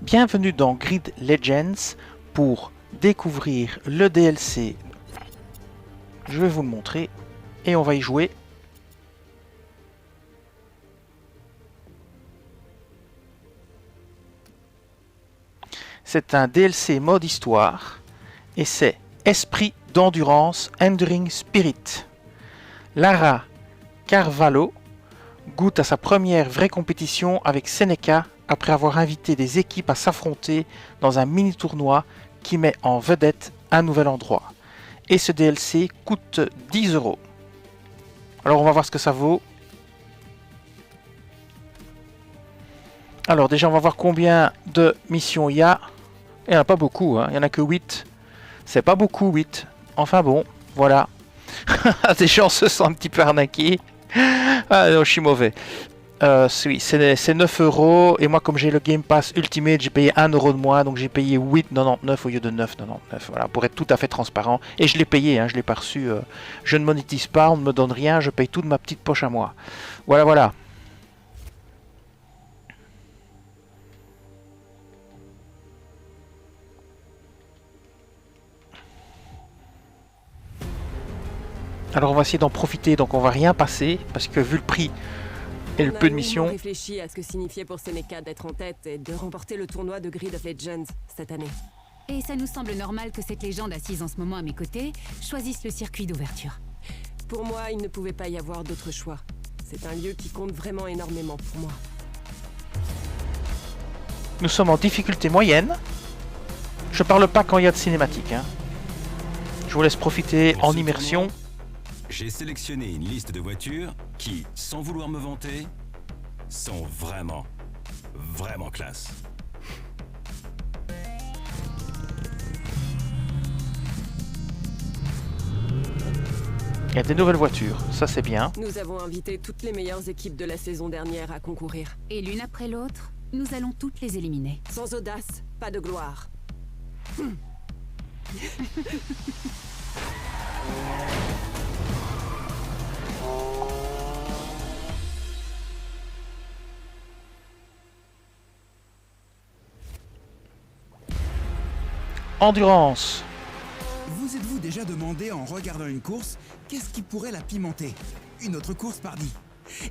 Bienvenue dans Grid Legends pour découvrir le DLC. Je vais vous le montrer et on va y jouer. C'est un DLC mode histoire et c'est Esprit d'endurance Enduring Spirit. Lara Carvalho goûte à sa première vraie compétition avec Seneca après avoir invité des équipes à s'affronter dans un mini-tournoi qui met en vedette un nouvel endroit. Et ce DLC coûte 10 €. Alors on va voir ce que ça vaut. Alors déjà on va voir combien de missions il y a. Il n'y en a pas beaucoup, hein. Il n'y en a que 8. C'est pas beaucoup 8. Enfin bon, voilà. Déjà on se sent un petit peu arnaqué. Ah non, je suis mauvais. Oui, c'est 9 € et moi comme j'ai le Game Pass Ultimate j'ai payé 1 € de moins, donc j'ai payé 8,99 au lieu de 9,99, voilà, pour être tout à fait transparent. Et je l'ai payé, hein, je l'ai pas reçu, je ne monétise pas, on ne me donne rien, je paye tout de ma petite poche à moi. Voilà, voilà. Alors on va essayer d'en profiter, donc on va rien passer, parce que vu le prix et le peu de missions... On a réfléchi à ce que signifiait pour Seneca d'être en tête et de remporter le tournoi de Grid of Legends cette année. Et ça nous semble normal que cette légende assise en ce moment à mes côtés choisisse le circuit d'ouverture. Pour moi, il ne pouvait pas y avoir d'autre choix. C'est un lieu qui compte vraiment énormément pour moi. Nous sommes en difficulté moyenne. Je parle pas quand il y a de cinématique, hein. Je vous laisse profiter Pour en ce immersion. tournoi, j'ai sélectionné une liste de voitures qui, sans vouloir me vanter, sont vraiment classe. Il y a des nouvelles voitures, ça c'est bien. Nous avons invité toutes les meilleures équipes de la saison dernière à concourir. Et l'une après l'autre, nous allons toutes les éliminer. Sans audace, pas de gloire. Endurance. Vous êtes-vous déjà demandé en regardant une course, qu'est-ce qui pourrait la pimenter? Une autre course pardi?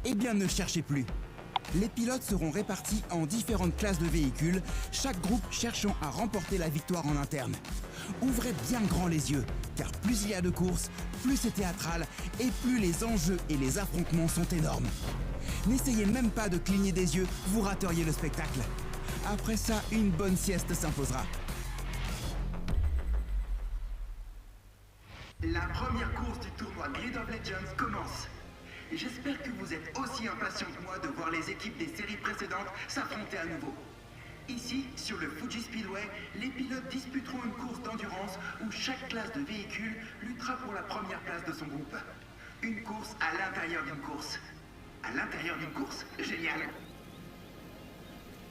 Eh bien ne cherchez plus. Les pilotes seront répartis en différentes classes de véhicules, chaque groupe cherchant à remporter la victoire en interne. Ouvrez bien grand les yeux, car plus il y a de courses, plus c'est théâtral et plus les enjeux et les affrontements sont énormes. N'essayez même pas de cligner des yeux, vous rateriez le spectacle. Après ça, une bonne sieste s'imposera. La première course du tournoi Grid of Legends commence. J'espère que vous êtes aussi impatients que moi de voir les équipes des séries précédentes s'affronter à nouveau. Ici, sur le Fuji Speedway, les pilotes disputeront une course d'endurance où chaque classe de véhicule luttera pour la première place de son groupe. Une course à l'intérieur d'une course. À l'intérieur d'une course, génial.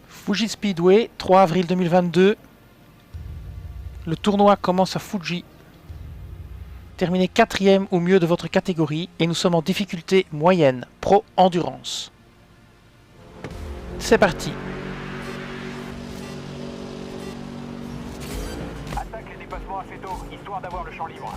Fuji Speedway, 3 avril 2022. Le tournoi commence à Fuji. Terminez 4e ou mieux de votre catégorie et nous sommes en difficulté moyenne, pro endurance. C'est parti. Attaque les dépassements assez tôt, histoire d'avoir le champ libre.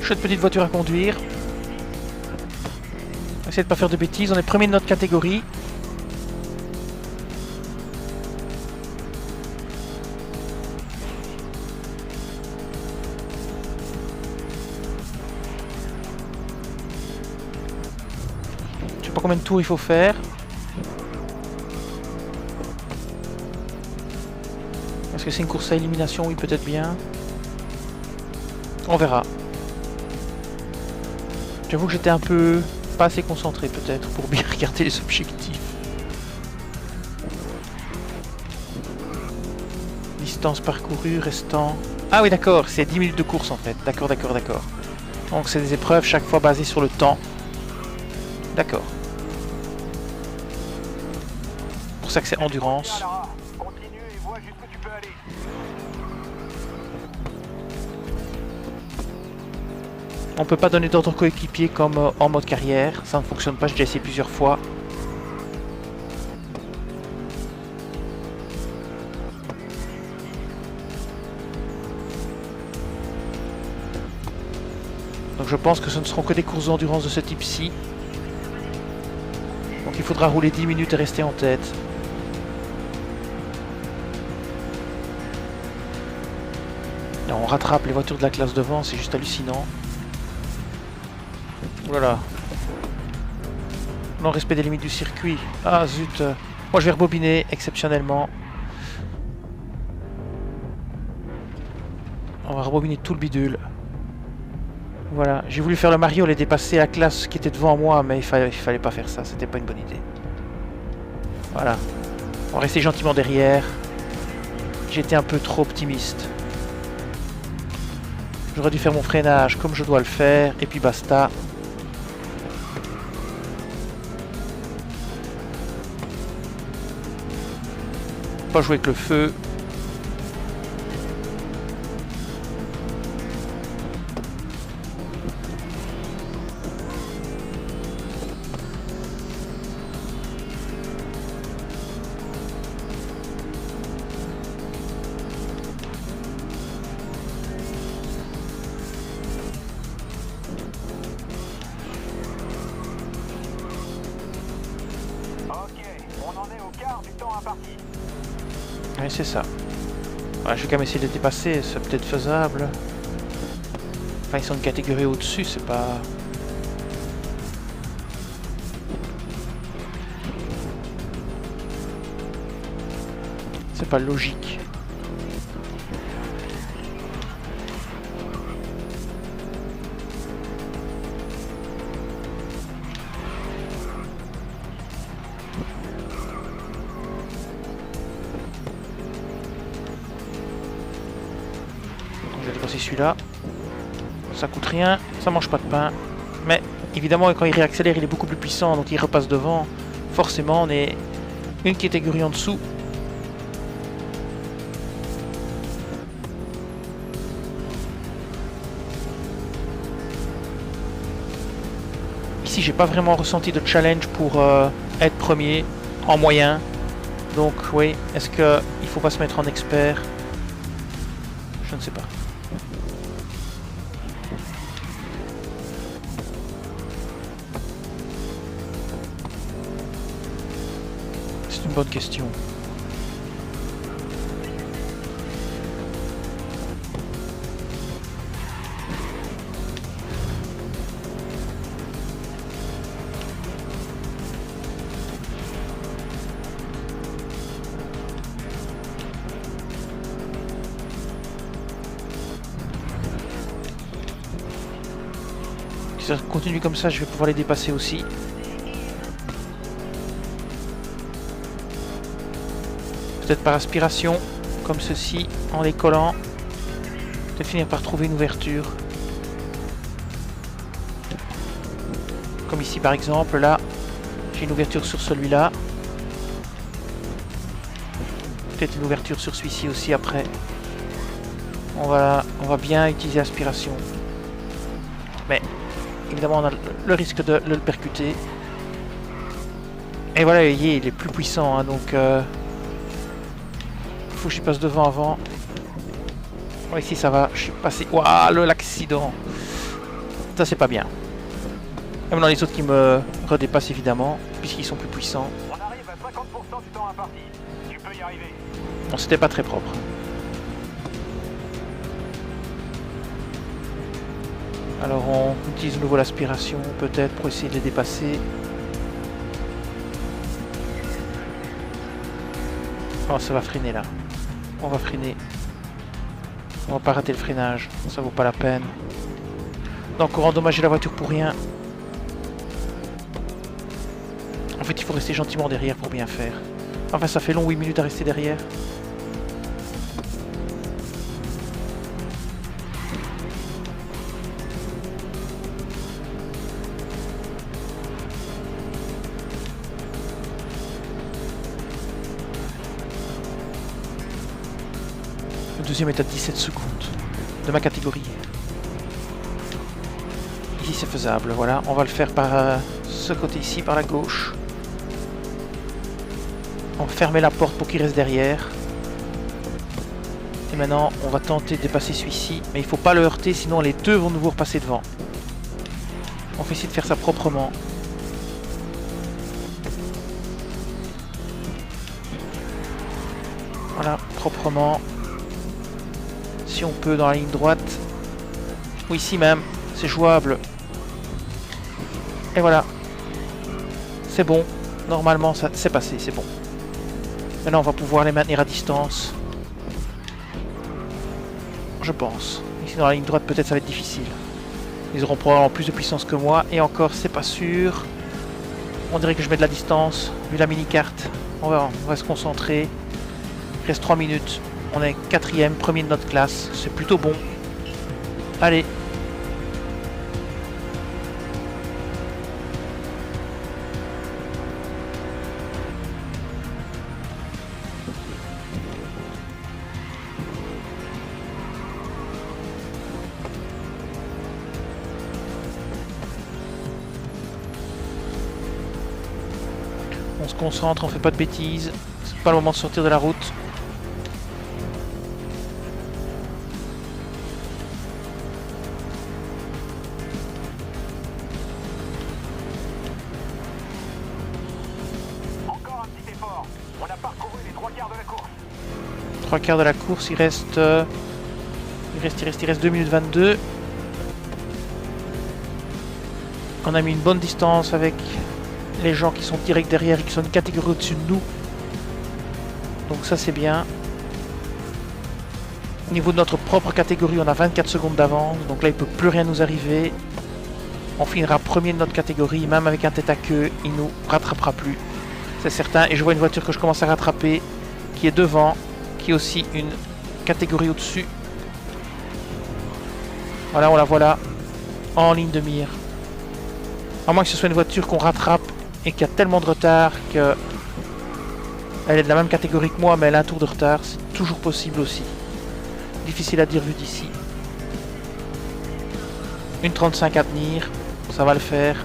Chouette petite voiture à conduire. Essayez de pas faire de bêtises, on est premier de notre catégorie. Je sais pas combien de tours il faut faire. Est-ce que c'est une course à élimination? Oui, peut-être bien. On verra. J'avoue que j'étais un peu pas assez concentré peut-être pour bien regarder les objectifs. Distance parcourue restant... Ah oui d'accord, c'est 10 minutes de course en fait. D'accord. Donc c'est des épreuves chaque fois basées sur le temps. D'accord. pour ça que c'est endurance. Tiens, Lara, continue et vois jusqu'où tu peux aller. On peut pas donner d'ordre coéquipier comme en mode carrière. Ça ne fonctionne pas, j'ai déjà essayé plusieurs fois. Donc je pense que ce ne seront que des courses d'endurance de ce type-ci. Donc il faudra rouler 10 minutes et rester en tête. Et on rattrape les voitures de la classe devant, c'est juste hallucinant. Voilà. Non-respect des limites du circuit. Ah zut. Moi je vais rebobiner exceptionnellement. On va rebobiner tout le bidule. Voilà, j'ai voulu faire le Mario et dépasser la classe qui était devant moi, mais il fallait pas faire ça, c'était pas une bonne idée. Voilà. On va rester gentiment derrière. J'étais un peu trop optimiste. J'aurais dû faire mon freinage comme je dois le faire, et puis basta. Pas jouer avec le feu. Oui, c'est ça. Voilà, je vais quand même essayer de dépasser, c'est peut-être faisable. Enfin, ils sont une catégorie au-dessus, c'est pas... C'est pas logique. Celui-là, ça coûte rien, ça mange pas de pain, mais évidemment quand il réaccélère il est beaucoup plus puissant, donc il repasse devant. Forcément on est une catégorie en dessous. Ici j'ai pas vraiment ressenti de challenge pour être premier en moyen, donc oui, est-ce que il faut pas se mettre en expert? Je ne sais pas. Bonne question. Si ça continue comme ça, je vais pouvoir les dépasser aussi. Peut-être par aspiration, comme ceci, en les collant. Peut-être finir par trouver une ouverture. Comme ici par exemple, là, j'ai une ouverture sur celui-là. Peut-être une ouverture sur celui-ci aussi après. On va bien utiliser aspiration. Mais, évidemment, on a le risque de le percuter. Et voilà, il est plus puissant, hein, donc... faut que j'y passe devant avant. Ouais, ici ça va, je suis passé. Waouh, l'accident. Ça c'est pas bien. Et maintenant les autres qui me redépassent évidemment, puisqu'ils sont plus puissants. On arrive à 50% du temps imparti. Tu peux y arriver. Bon, c'était pas très propre. Alors on utilise de nouveau l'aspiration peut-être pour essayer de les dépasser. Oh, ça va freiner là. On va freiner. On va pas rater le freinage. Ça vaut pas la peine. Donc, endommager la voiture pour rien. En fait, il faut rester gentiment derrière pour bien faire. Enfin, ça fait long 8 minutes à rester derrière. deuxième est à 17 secondes de ma catégorie. Ici c'est faisable, voilà. On va le faire par ce côté ici, par la gauche. On va fermer la porte pour qu'il reste derrière. Et maintenant, on va tenter de dépasser celui-ci. Mais il ne faut pas le heurter, sinon les deux vont nous repasser devant. On va essayer de faire ça proprement. Voilà, proprement. Si on peut dans la ligne droite. Ou ici même, c'est jouable. Et voilà. C'est bon. Normalement, ça c'est passé, c'est bon. Maintenant, on va pouvoir les maintenir à distance. Je pense. Ici, dans la ligne droite, peut-être ça va être difficile. Ils auront probablement plus de puissance que moi. Et encore, c'est pas sûr. On dirait que je mets de la distance. Vu la mini-carte. On va se concentrer. Il reste 3 minutes. On est 4e, premier de notre classe. C'est plutôt bon. Allez. On se concentre, on fait pas de bêtises. C'est pas le moment de sortir de la route. Encore un petit effort. On a parcouru les 3 quarts de la course. 3 quarts de la course, il reste 2 minutes 22. On a mis une bonne distance avec les gens qui sont direct derrière et qui sont une catégorie au-dessus de nous. Donc ça c'est bien. Au niveau de notre propre catégorie, on a 24 secondes d'avance. Donc là il ne peut plus rien nous arriver. On finira premier de notre catégorie. Même avec un tête à queue, il ne nous rattrapera plus. C'est certain. Et je vois une voiture que je commence à rattraper qui est devant, qui est aussi une catégorie au-dessus. Voilà, on la voit là, en ligne de mire. À moins que ce soit une voiture qu'on rattrape et qui a tellement de retard que elle est de la même catégorie que moi, mais elle a un tour de retard. C'est toujours possible aussi. Difficile à dire vu d'ici. 1,35 à tenir. Ça va le faire.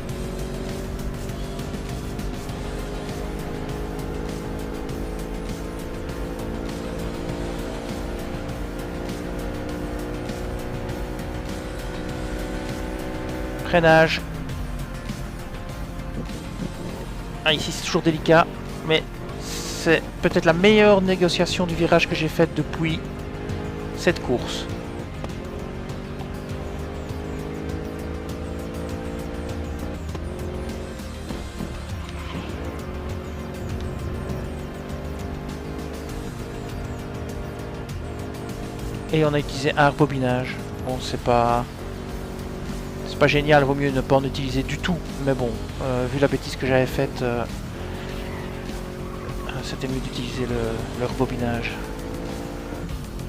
Freinage. Ah, ici c'est toujours délicat, mais c'est peut-être la meilleure négociation du virage que j'ai faite depuis cette course. Et on a utilisé un rebobinage. Bon, c'est pas génial, vaut mieux ne pas en utiliser du tout. Mais bon, vu la bêtise que j'avais faite, c'était mieux d'utiliser le rebobinage.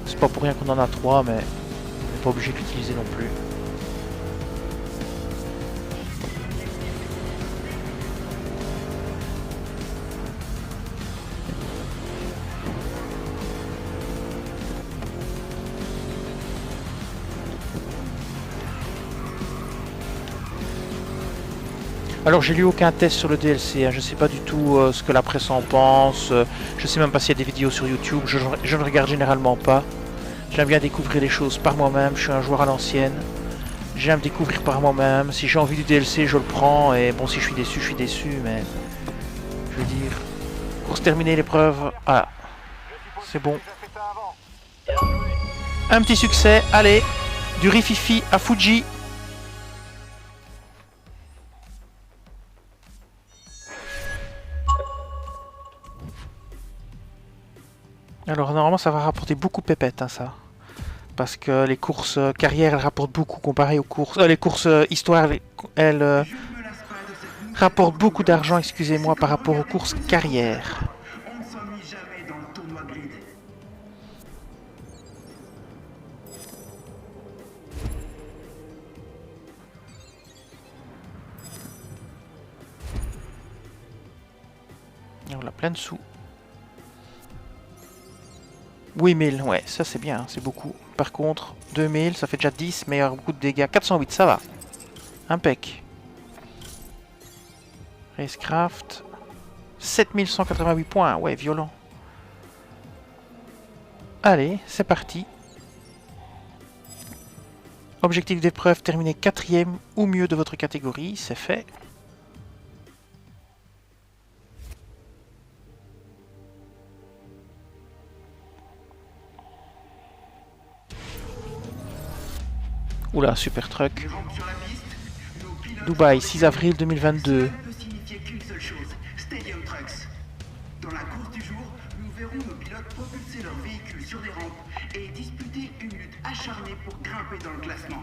C'est pas pour rien qu'on en a 3, mais on n'est pas obligé de l'utiliser non plus. Alors j'ai lu aucun test sur le DLC, hein. Je sais pas du tout ce que la presse en pense, je sais même pas s'il y a des vidéos sur YouTube, je ne regarde généralement pas. J'aime bien découvrir les choses par moi-même, je suis un joueur à l'ancienne. J'aime découvrir par moi-même, si j'ai envie du DLC je le prends, et bon si je suis déçu, mais je veux dire, pour se terminer l'épreuve, voilà, c'est bon. Un petit succès, allez, du Rififi à Fuji. Alors normalement ça va rapporter beaucoup de pépettes, hein, ça. Parce que les courses carrière elles rapportent beaucoup comparé aux courses... les courses histoire, elles rapportent beaucoup d'argent, excusez-moi, par rapport aux courses carrière. On ne s'ennuie jamais dans le tournoi grid. Et on a plein de sous. 8000, ouais, ça c'est bien, c'est beaucoup. Par contre, 2000, ça fait déjà 10, mais il y a beaucoup de dégâts. 408, ça va. Impec. Racecraft. 7188 points, ouais, violent. Allez, c'est parti. Objectif d'épreuve, terminer 4e ou mieux de votre catégorie, c'est fait. Oula, super truck. Dubaï, 6 avril 2022. Cela ne peut signifier qu'une seule chose, Stadium Trucks. Dans la course du jour, nous verrons nos pilotes propulser leurs véhicules sur des rampes et disputer une lutte acharnée pour grimper dans le classement.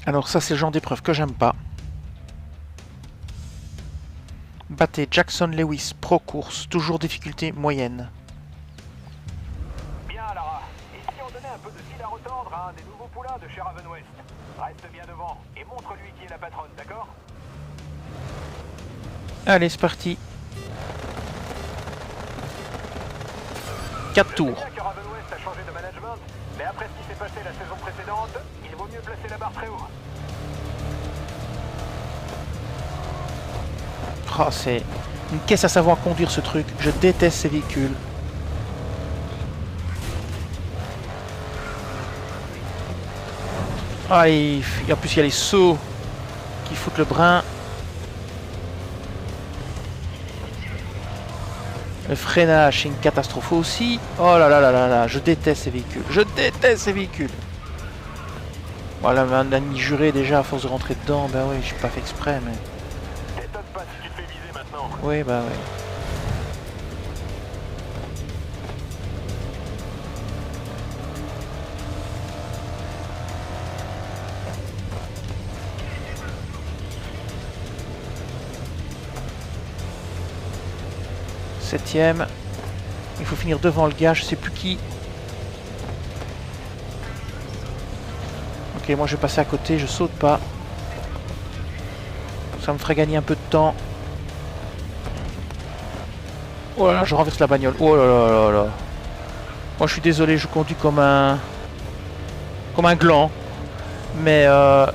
Alors ça c'est le genre d'épreuve que j'aime pas. Battez Jackson Lewis Pro Course, toujours difficulté moyenne. Bien, Lara. Et si on donnait un peu de fil à retordre à un des nouveaux poulains de chez Raven West? Reste bien devant et montre-lui qui est la patronne, d'accord? Allez, c'est parti. 4 Je sais tours. bien que Raven West a changé de management, mais après ce qui s'est passé la saison précédente, il vaut mieux placer la barre très haut. Oh, c'est une caisse à savoir conduire ce truc. Je déteste ces véhicules. Ah, et en plus il y a les sauts qui foutent le brin. Le freinage c'est une catastrophe aussi. Oh là là là là là, je déteste ces véhicules. Je déteste ces véhicules. Voilà, un ami juré déjà à force de rentrer dedans. Ben oui, j'ai pas fait exprès mais... T'étonnes pas si tu te fais viser maintenant. Oui, bah oui. Septième. Il faut finir devant le gars, je sais plus qui. Ok, moi je vais passer à côté, je saute pas. Ça me ferait gagner un peu de temps. Oh là là, je renverse la bagnole. Oh là là là là. Moi je suis désolé, je conduis comme un gland. Mais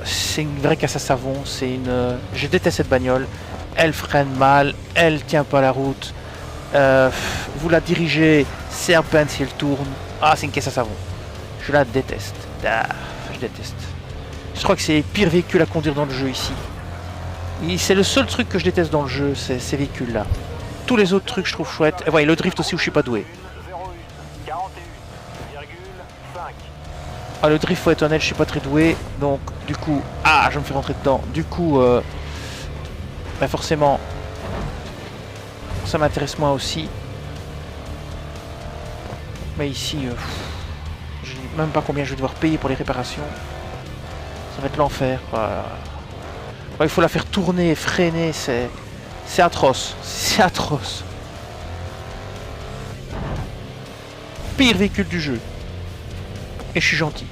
c'est une vraie casse à savon. C'est une. Je déteste cette bagnole. Elle freine mal, elle tient pas la route. Vous la dirigez, c'est à peine si elle tourne. Ah, c'est une caisse à savon. Je la déteste. Ah, je déteste. Je crois que c'est les pires véhicules à conduire dans le jeu ici. C'est le seul truc que je déteste dans le jeu, c'est ces véhicules-là. Tous les autres trucs je trouve chouettes. Et ouais, le drift aussi où je suis pas doué. 01, 41,5. Ah, le drift, faut être honnête, je suis pas très doué. Donc, du coup... Ah, je me fais rentrer dedans. Du coup, bah forcément... Ça m'intéresse moi aussi. Mais ici, je sais même pas combien je vais devoir payer pour les réparations. Ça va être l'enfer. Voilà. Ouais, il faut la faire tourner, freiner, c'est atroce. C'est atroce. Pire véhicule du jeu. Et je suis gentil.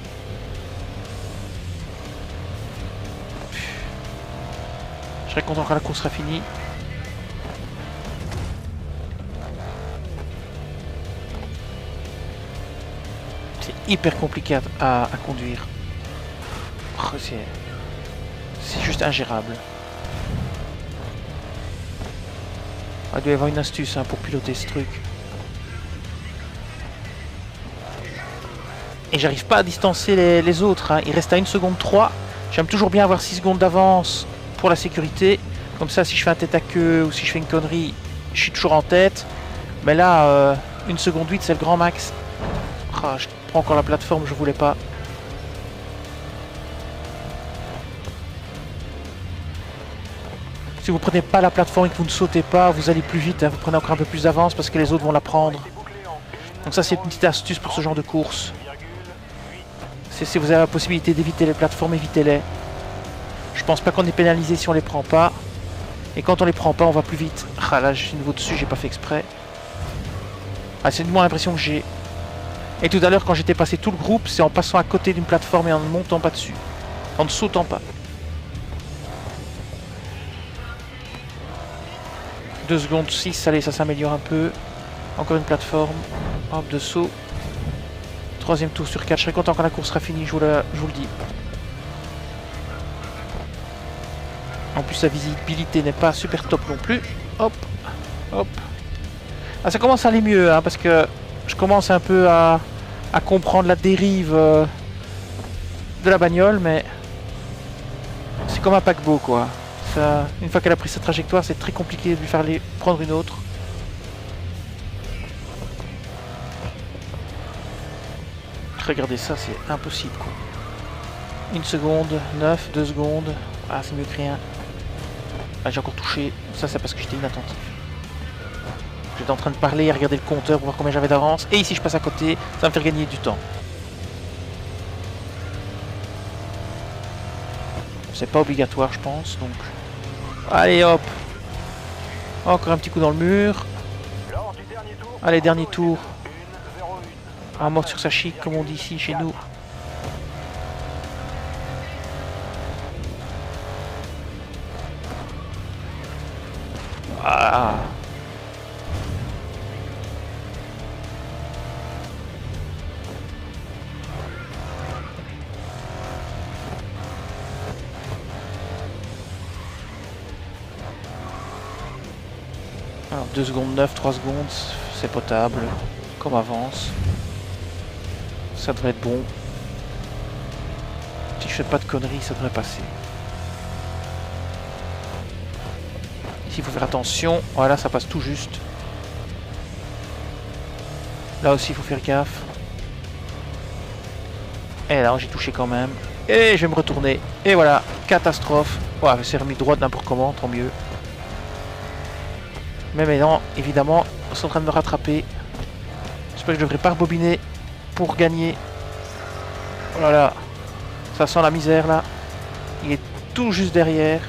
Je serais content quand la course sera finie. C'est hyper compliqué à conduire. Oh, c'est juste ingérable. Il doit y avoir une astuce hein, pour piloter ce truc. Et j'arrive pas à distancer les autres. Hein. Il reste à 1 seconde 3. J'aime toujours bien avoir 6 secondes d'avance pour la sécurité. Comme ça, si je fais un tête à queue ou si je fais une connerie, je suis toujours en tête. Mais là, 1 seconde 8, c'est le grand max. Oh, je prends encore la plateforme, je voulais pas. Si vous prenez pas la plateforme et que vous ne sautez pas, vous allez plus vite, hein, vous prenez encore un peu plus d'avance parce que les autres vont la prendre. Donc ça c'est une petite astuce pour ce genre de course. Si vous avez la possibilité d'éviter les plateformes, évitez-les. Je pense pas qu'on est pénalisé si on les prend pas. Et quand on les prend pas, on va plus vite. Ah là, je suis nouveau dessus, j'ai pas fait exprès. Ah, c'est de moi l'impression que j'ai. Et tout à l'heure, quand j'étais passé tout le groupe, c'est en passant à côté d'une plateforme et en ne montant pas dessus. En ne sautant pas. 2 secondes 6, allez, ça s'améliore un peu. Encore une plateforme. Hop, de saut. 3e tour sur 4. Je serai content quand la course sera finie, je vous le dis. En plus, la visibilité n'est pas super top non plus. Hop, hop. Ah, ça commence à aller mieux, hein, parce que je commence un peu à comprendre la dérive de la bagnole, mais c'est comme un paquebot, quoi. Ça, une fois qu'elle a pris sa trajectoire, c'est très compliqué de lui faire prendre une autre. Regardez ça, c'est impossible, quoi. 1 seconde, 9, 2 secondes. Ah, c'est mieux que rien. Ah, j'ai encore touché. Ça, c'est parce que j'étais inattentif. J'étais en train de parler et regarder le compteur pour voir combien j'avais d'avance. Et ici, je passe à côté. Ça va me faire gagner du temps. C'est pas obligatoire, je pense. Donc, allez, hop. Encore un petit coup dans le mur. Allez, dernier tour. En mort sur sa chic, comme on dit ici, chez nous. Ah. Alors 2 secondes 9, 3 secondes, c'est potable, comme avance. Ça devrait être bon. Si je fais pas de conneries, ça devrait passer. Ici, il faut faire attention. Voilà, ça passe tout juste. Là aussi, il faut faire gaffe. Et là, j'ai touché quand même. Et je vais me retourner. Et voilà, catastrophe. Ouais, c'est remis droit de n'importe comment, tant mieux. Mais maintenant, évidemment, ils sont en train de me rattraper. J'espère que je devrais pas rebobiner pour gagner. Oh là là, ça sent la misère là. Il est tout juste derrière.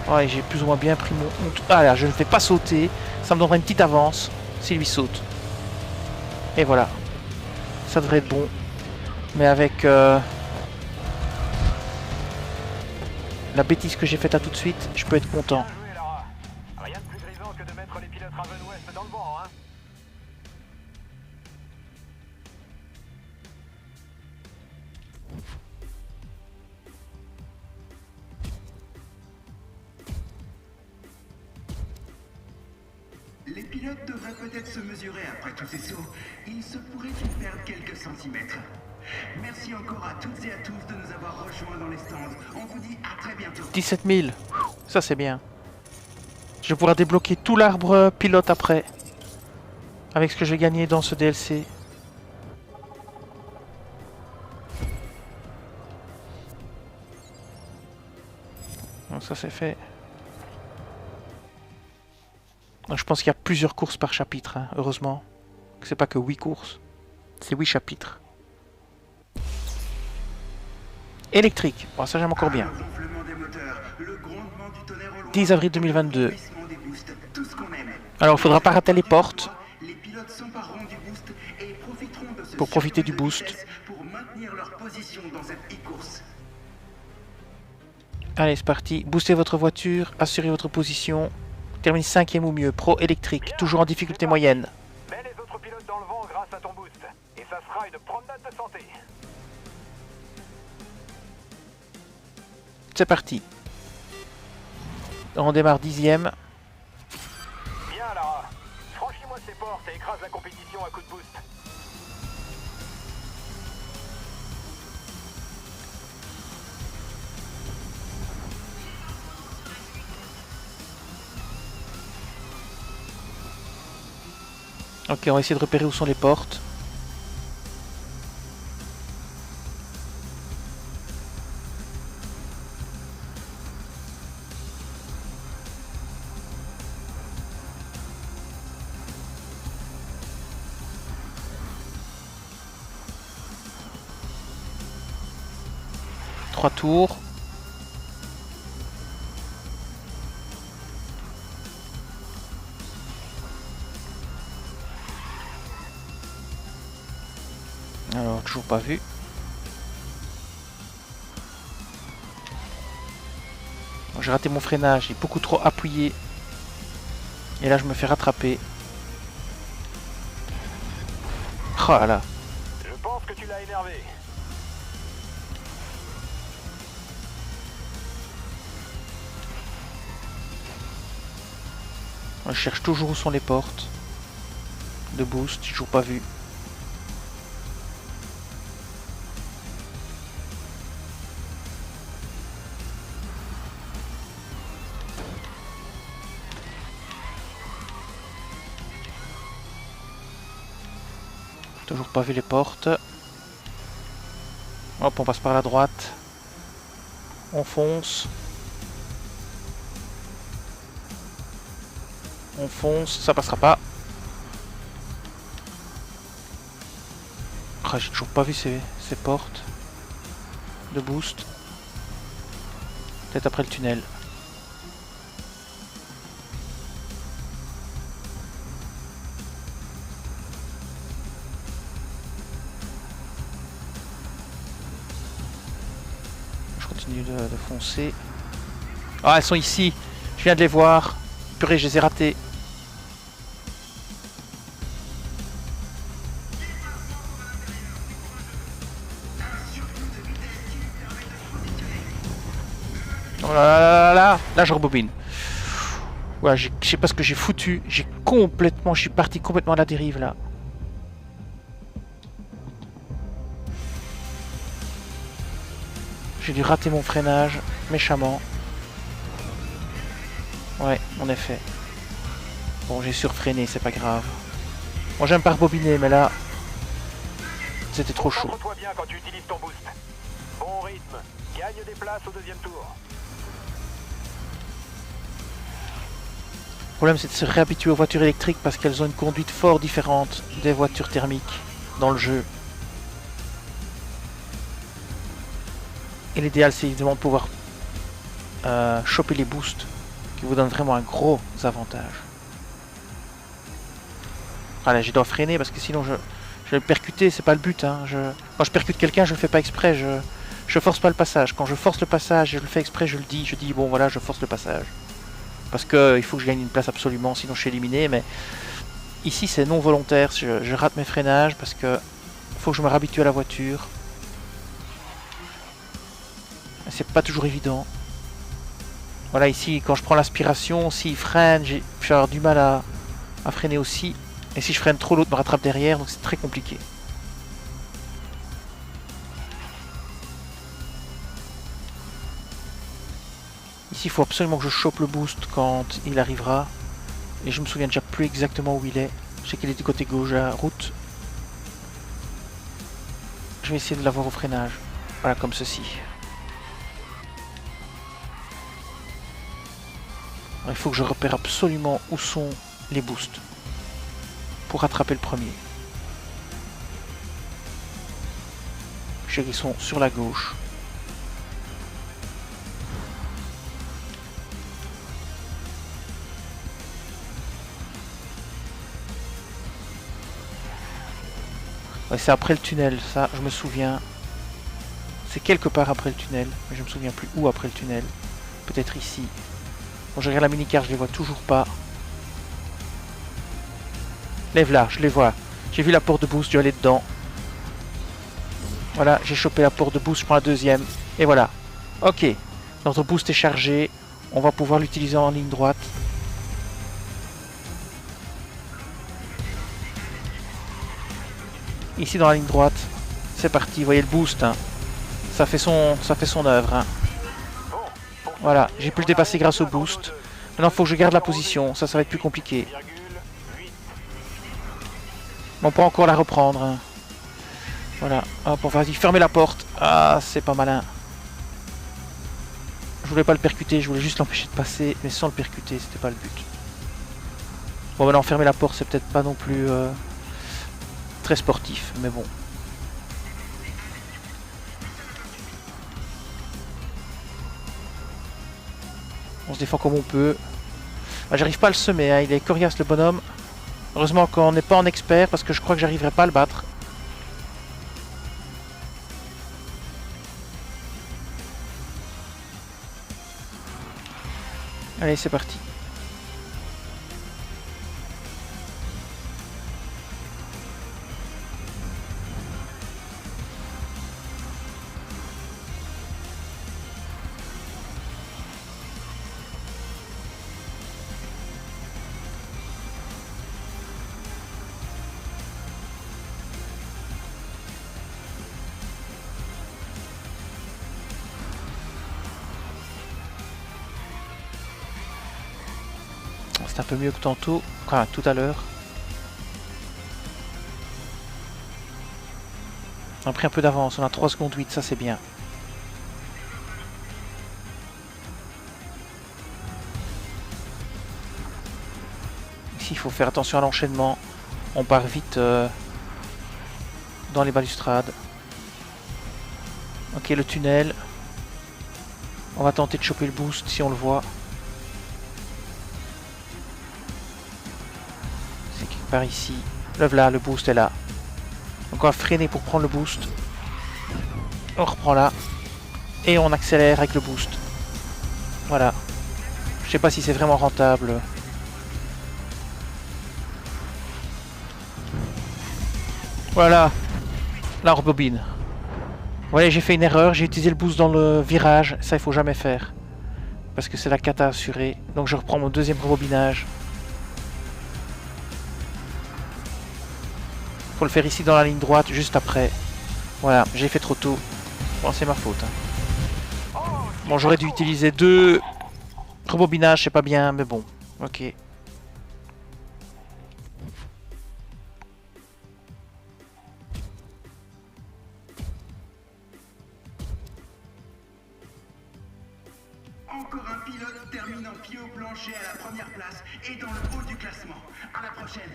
Ouais, j'ai plus ou moins bien pris mon... Ah là, je ne fais pas sauter. Ça me donnera une petite avance s'il lui saute. Et voilà. Ça devrait être bon. Mais avec la bêtise que j'ai faite à tout de suite, je peux être content. Rien de plus grisant que de mettre les pilotes Raven West dans le vent, hein. Les pilotes devraient peut-être se mesurer après tous ces sauts. Il se pourrait qu'ils perdent quelques centimètres. Merci encore à toutes et à tous de nous avoir rejoints dans les stands. On vous dit à très bientôt. 17 000. Ça c'est bien. Je pourrai débloquer tout l'arbre pilote après. Avec ce que je vais gagner dans ce DLC. Donc ça c'est fait. Donc, je pense qu'il y a plusieurs courses par chapitre, hein, heureusement. C'est pas que 8 courses. C'est 8 chapitres. Électrique. Bon, ça j'aime encore bien. 10 avril 2022. Alors il faudra pas rater les portes. Pour profiter du boost. Allez, c'est parti. Boostez votre voiture, assurez votre position. Termine 5e ou mieux. Pro électrique, toujours en difficulté moyenne. Mets les autres pilotes dans le vent grâce à ton boost. Et ça sera une promenade de santé. C'est parti. On démarre 10e. Bien, Lara. Franchis-moi ces portes et écrase la compétition à coup de boost. Ok, on va essayer de repérer où sont les portes. Trois tours. Alors, toujours pas vu. J'ai raté mon freinage, j'ai beaucoup trop appuyé. Et là je me fais rattraper. Oh là là. Je pense que tu l'as énervé. Je cherche toujours où sont les portes de boost, j'ai toujours pas vu. Toujours pas vu les portes. Hop, on passe par la droite. On fonce. On fonce, ça passera pas. Ah, j'ai toujours pas vu ces portes de boost. Peut-être après le tunnel. Je continue de foncer. Ah, elles sont ici. Je viens de les voir. Purée, je les ai ratés. Oh là là là là, là je rebobine. Ouais, je sais pas ce que j'ai foutu. Je suis parti complètement à la dérive là. J'ai dû rater mon freinage méchamment. Ouais, en effet. Bon, j'ai surfreiné, c'est pas grave. Bon, j'aime pas rebobiner, mais là, c'était trop chaud. Concentre-toi bien quand tu utilises ton boost. Bon rythme. Gagne des places au deuxième tour. Le problème, c'est de se réhabituer aux voitures électriques parce qu'elles ont une conduite fort différente des voitures thermiques dans le jeu. Et l'idéal, c'est évidemment de pouvoir choper les boosts qui vous donnent vraiment un gros avantage. Voilà, je dois freiner parce que sinon je vais le percuter, c'est pas le but. Hein. Quand je percute quelqu'un, je le fais pas exprès, je force pas le passage. Quand je force le passage, je le fais exprès, je dis bon voilà, je force le passage. Parce que il faut que je gagne une place absolument, sinon je suis éliminé. Mais ici c'est non volontaire, je rate mes freinages parce que faut que je me réhabitue à la voiture. C'est pas toujours évident. Voilà, ici quand je prends l'aspiration, s'il freine, je vais avoir du mal à freiner aussi. Et si je freine trop, l'autre me rattrape derrière, donc c'est très compliqué. Ici, il faut absolument que je chope le boost quand il arrivera. Et je me souviens déjà plus exactement où il est. Je sais qu'il est du côté gauche de la route. Je vais essayer de l'avoir au freinage. Voilà, comme ceci. Alors, il faut que je repère absolument où sont les boosts pour rattraper le premier. Je sais qu'ils sont sur la gauche. Ouais, c'est après le tunnel, ça, je me souviens. C'est quelque part après le tunnel, mais je me souviens plus où après le tunnel. Peut-être ici. Quand je regarde la mini-carte, je les vois toujours pas. Lève là, je les vois. J'ai vu la porte de boost, je vais aller dedans. Voilà, j'ai chopé la porte de boost, je prends la deuxième. Et voilà. Ok, notre boost est chargé. On va pouvoir l'utiliser en ligne droite. Ici dans la ligne droite, c'est parti, vous voyez le boost, hein. ça fait son œuvre. Hein. Voilà, j'ai pu le dépasser grâce au boost. Maintenant il faut que je garde la position, ça va être plus compliqué. Bon, on peut encore la reprendre. Hein. Voilà, hop, vas-y, fermez la porte. Ah, c'est pas malin. Je voulais pas le percuter, je voulais juste l'empêcher de passer, mais sans le percuter, c'était pas le but. Bon, maintenant fermer la porte, c'est peut-être pas non plus... très sportif, mais bon. On se défend comme on peut. Ah, j'arrive pas à le semer, hein. Il est coriace le bonhomme. Heureusement qu'on n'est pas en expert parce que je crois que j'arriverai pas à le battre. Allez, c'est parti. C'est un peu mieux que tantôt, enfin tout à l'heure. On a pris un peu d'avance, on a 3 secondes 8, ça c'est bien. Ici il faut faire attention à l'enchaînement. On part vite dans les balustrades. Ok, le tunnel. On va tenter de choper le boost si on le voit. C'est quelque part ici. Le voilà, le boost est là. Donc on va freiner pour prendre le boost. On reprend là. Et on accélère avec le boost. Voilà. Je sais pas si c'est vraiment rentable. Voilà. La rebobine. Voilà, j'ai fait une erreur. J'ai utilisé le boost dans le virage. Ça, il faut jamais faire. Parce que c'est la cata assurée. Donc je reprends mon deuxième rebobinage. Faut le faire ici dans la ligne droite, juste après. Voilà, j'ai fait trop tôt. Bon, c'est ma faute. Hein. Bon, j'aurais dû utiliser 2 rebobinages, c'est pas bien, mais bon. Ok. Encore un pilote terminant pied au plancher à la première place et dans le haut du classement. À la prochaine.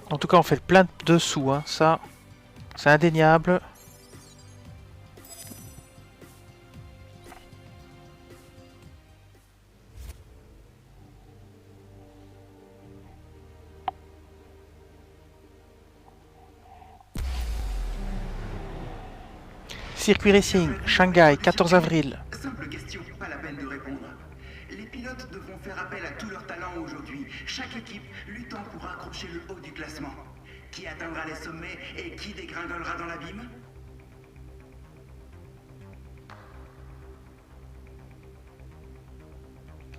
En tout cas, on fait plein de sous, hein. Ça, c'est indéniable. Circuit Racing, Shanghai, 14 avril. Simple question, pas la peine de répondre. Les pilotes devront faire appel à tout leur talent aujourd'hui, chaque équipe luttant pour accrocher le haut du classement. Qui atteindra les sommets et qui dégringolera dans l'abîme?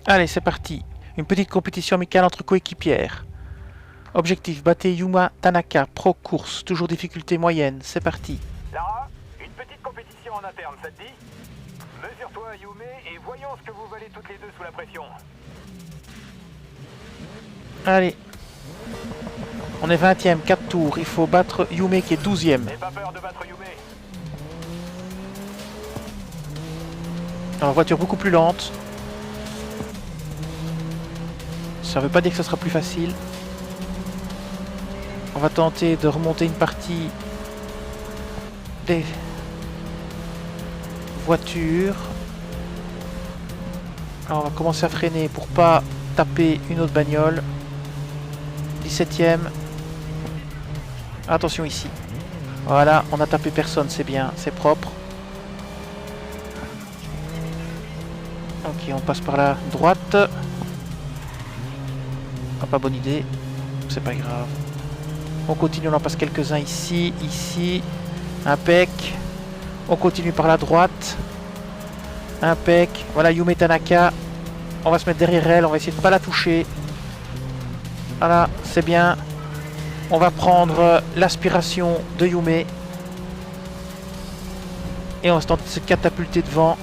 Allez, c'est parti. Une petite compétition amicale entre coéquipières. Objectif, battez Yuma Tanaka, pro course, toujours difficulté moyenne. C'est parti. Lara, une petite compétition en interne, ça te dit? Mesure-toi à Yume et voyons ce que vous valez toutes les deux sous la pression. Allez. On est 20ème, 4 tours. Il faut battre Yume qui est 12ème. N'aie pas peur de battre Yume. Alors, voiture beaucoup plus lente. Ça veut pas dire que ce sera plus facile. On va tenter de remonter une partie des voitures. Alors, on va commencer à freiner pour pas taper une autre bagnole. 17ème. Attention ici. Voilà, on a tapé personne, c'est bien, c'est propre. Ok, on passe par la droite. Ah, pas bonne idée. C'est pas grave. On continue, on en passe quelques-uns ici, ici. Impec. On continue par la droite. Impec. Voilà, Yume Tanaka. On va se mettre derrière elle, on va essayer de pas la toucher. Voilà, c'est bien. On va prendre l'aspiration de Yume. Et on va se tenter de se catapulter devant.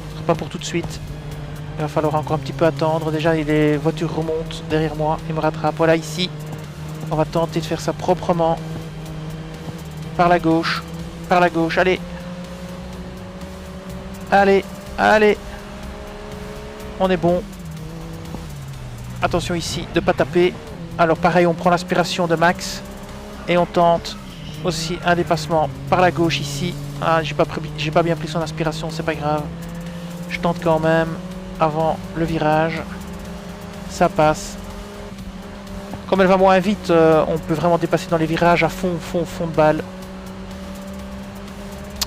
Ce sera pas pour tout de suite. Il va falloir encore un petit peu attendre. Déjà, les voitures remontent derrière moi et me rattrapent. Voilà, ici. On va tenter de faire ça proprement. Par la gauche. Par la gauche. Allez. Allez. Allez. On est bon. Attention ici, de ne pas taper. Alors pareil, on prend l'aspiration de Max. Et on tente aussi un dépassement par la gauche ici. Ah, j'ai pas bien pris son aspiration, c'est pas grave. Je tente quand même avant le virage. Ça passe. Comme elle va moins vite, on peut vraiment dépasser dans les virages à fond de balle.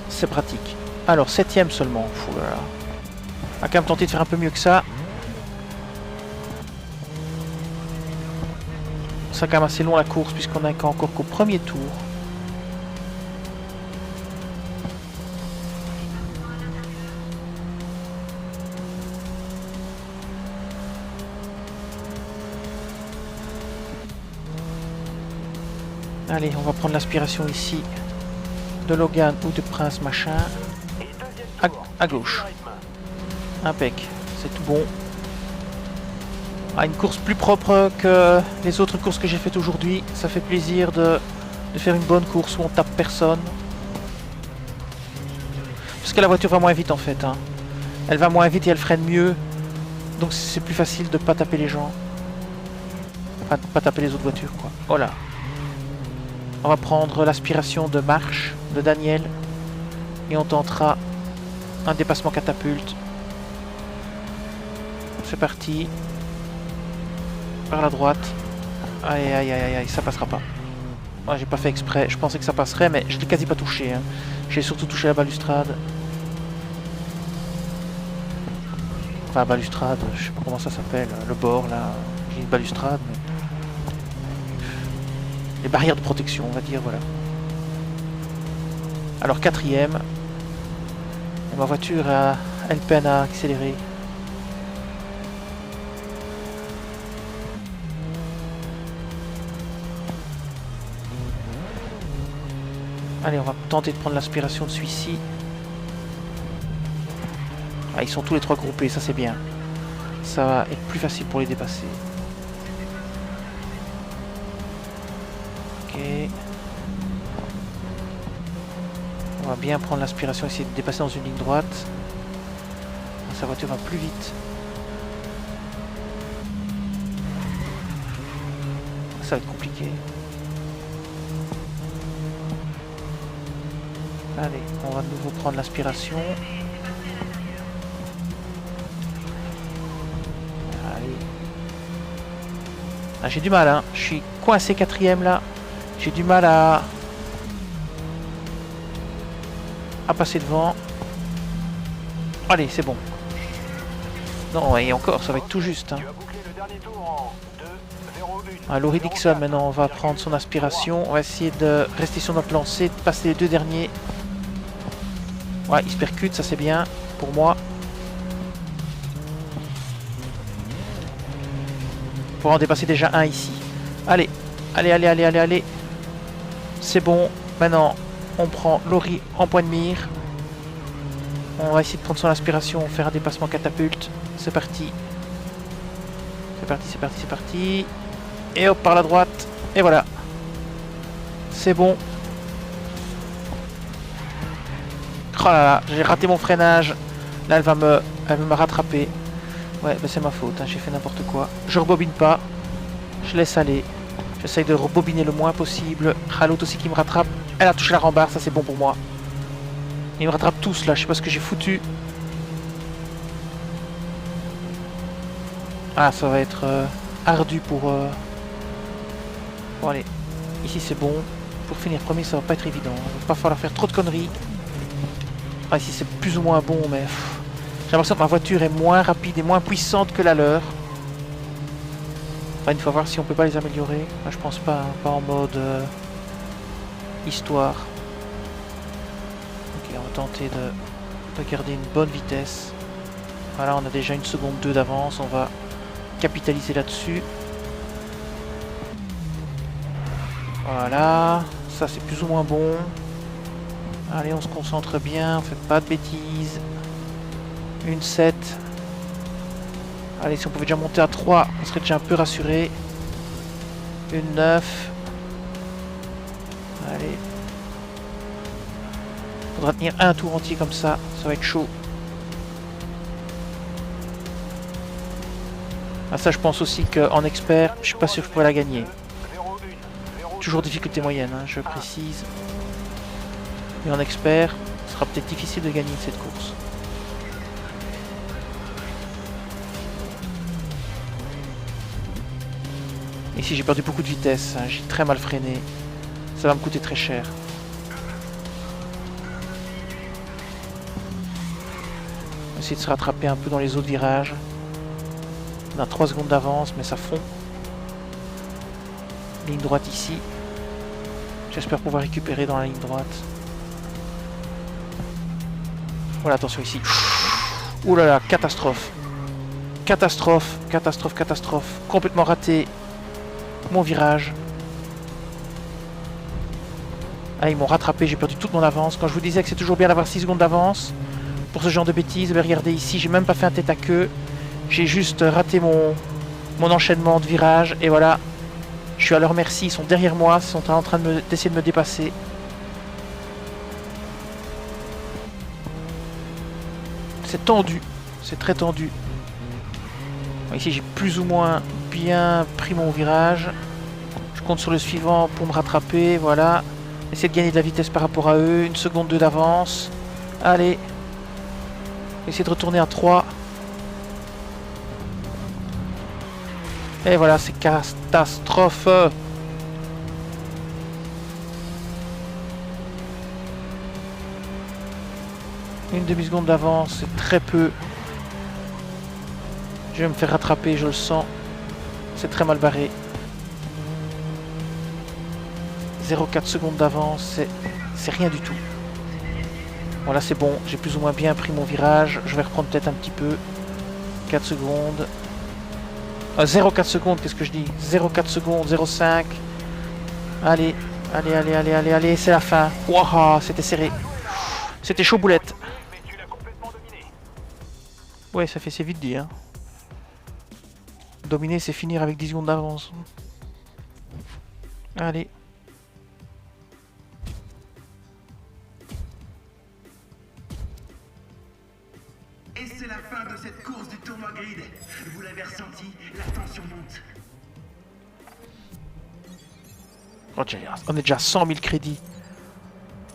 C'est pratique. Alors, 7ème seulement. Fou là là. On va quand même tenter de faire un peu mieux que ça. C'est quand même assez long la course puisqu'on n'est encore qu'au premier tour. Allez, on va prendre l'aspiration ici de Logan ou de Prince machin. À gauche. Impec, c'est tout bon. Ah, une course plus propre que les autres courses que j'ai faites aujourd'hui. Ça fait plaisir de faire une bonne course où on tape personne. Parce que la voiture va moins vite en fait. Hein. Elle va moins vite et elle freine mieux. Donc c'est plus facile de pas taper les gens. Enfin, de pas taper les autres voitures quoi. Voilà. On va prendre l'aspiration de marche de Daniel. Et on tentera un dépassement catapulte. C'est parti. Par la droite. Aïe aïe aïe aïe, ça passera pas. Moi j'ai pas fait exprès, je pensais que ça passerait mais je l'ai quasi pas touché. Hein. J'ai surtout touché la balustrade. Enfin balustrade, je sais pas comment ça s'appelle, le bord là. J'ai une balustrade mais... Les barrières de protection on va dire, voilà. Alors 4ème. Ma voiture elle peine à accélérer. Allez, on va tenter de prendre l'aspiration de celui-ci. Ah, ils sont tous les trois groupés, ça c'est bien. Ça va être plus facile pour les dépasser. Ok. On va bien prendre l'aspiration, essayer de dépasser dans une ligne droite. Sa voiture va plus vite. Ça va être compliqué. Allez, on va de nouveau prendre l'aspiration. Allez. Ah, j'ai du mal, hein. Je suis coincé 4ème là. J'ai du mal à passer devant. Allez, c'est bon. Non, et encore, ça va être tout juste. Hein. Ah, Laurie Dixon, maintenant, on va prendre son aspiration. On va essayer de rester sur notre lancée, de passer les deux derniers. Ouais, il se percute, ça c'est bien pour moi. Pour en dépasser déjà un ici. Allez, allez, allez, allez, allez, allez. C'est bon. Maintenant, on prend Laurie en point de mire. On va essayer de prendre son aspiration, faire un dépassement catapulte. C'est parti. C'est parti, c'est parti, c'est parti. Et hop, par la droite. Et voilà. C'est bon. Oh là là, j'ai raté mon freinage. Là, elle va me rattraper. Ouais, bah c'est ma faute, hein, j'ai fait n'importe quoi. Je rebobine pas. Je laisse aller. J'essaye de rebobiner le moins possible. Ah, l'autre aussi qui me rattrape. Elle a touché la rambarde, ça c'est bon pour moi. Ils me rattrapent tous là, je sais pas ce que j'ai foutu. Ah, ça va être ardu pour... Bon allez, ici c'est bon. Pour finir premier, ça va pas être évident. Il va pas falloir faire trop de conneries. Ah, ici c'est plus ou moins bon, mais... J'ai l'impression que ma voiture est moins rapide et moins puissante que la leur. Enfin, il faut voir si on peut pas les améliorer. Moi, je pense pas, hein, pas en mode histoire. Ok, on va tenter de garder une bonne vitesse. Voilà, on a déjà 1 seconde 2 d'avance. On va capitaliser là-dessus. Voilà, ça c'est plus ou moins bon. Allez, on se concentre bien, on fait pas de bêtises. 1,7. Allez, si on pouvait déjà monter à 3, on serait déjà un peu rassuré. 1,9. Allez. Faudra tenir un tour entier comme ça va être chaud. Ah, ça, je pense aussi qu'en expert, je suis pas sûr que je pourrais la gagner. Toujours difficulté moyenne, hein, je précise. Mais en expert, ce sera peut-être difficile de gagner cette course. Ici j'ai perdu beaucoup de vitesse, hein. J'ai très mal freiné. Ça va me coûter très cher. On va essayer de se rattraper un peu dans les autres virages. On a 3 secondes d'avance, mais ça fond. Ligne droite ici. J'espère pouvoir récupérer dans la ligne droite. Voilà, attention ici. Ouh là là, catastrophe. Catastrophe, catastrophe, catastrophe. Complètement raté mon virage. Ah, ils m'ont rattrapé, j'ai perdu toute mon avance. Quand je vous disais que c'est toujours bien d'avoir 6 secondes d'avance pour ce genre de bêtises, ben regardez ici, j'ai même pas fait un tête à queue. J'ai juste raté mon enchaînement de virages. Et voilà, je suis à leur merci, ils sont derrière moi, ils sont en train d'essayer de me dépasser. C'est tendu, c'est très tendu. Bon, ici j'ai plus ou moins bien pris mon virage. Je compte sur le suivant pour me rattraper, voilà. Essayer de gagner de la vitesse par rapport à eux, 1 seconde 2 d'avance. Allez. Essayer de retourner à 3. Et voilà, c'est catastrophe. Une demi-seconde d'avance, c'est très peu. Je vais me faire rattraper, je le sens. C'est très mal barré. 0,4 secondes d'avance, c'est rien du tout. Voilà, c'est bon, j'ai plus ou moins bien pris mon virage. Je vais reprendre peut-être un petit peu. 4 secondes. 0,4 secondes, qu'est-ce que je dis? 0,4 secondes, 0,5. Allez, allez, allez, allez, allez, allez, c'est la fin. Waouh, c'était serré. C'était chaud boulette. Ouais, ça fait c'est vite dit, hein. Dominer, c'est finir avec 10 secondes d'avance. Allez. Et c'est la fin de cette course du tournoi grid. Vous l'avez ressenti, la tension monte. Oh, on est déjà à 100 000 crédits.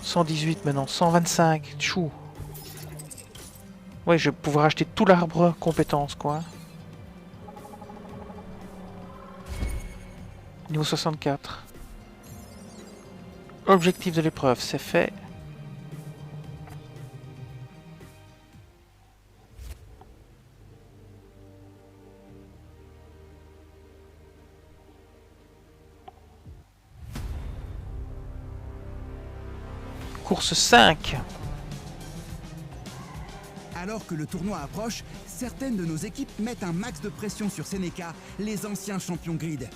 118 maintenant, 125. Chou. Ouais, je vais pouvoir acheter tout l'arbre compétences, quoi. Niveau 64. Objectif de l'épreuve, c'est fait. Course 5. Alors que le tournoi approche, certaines de nos équipes mettent un max de pression sur Seneca, les anciens champions grid.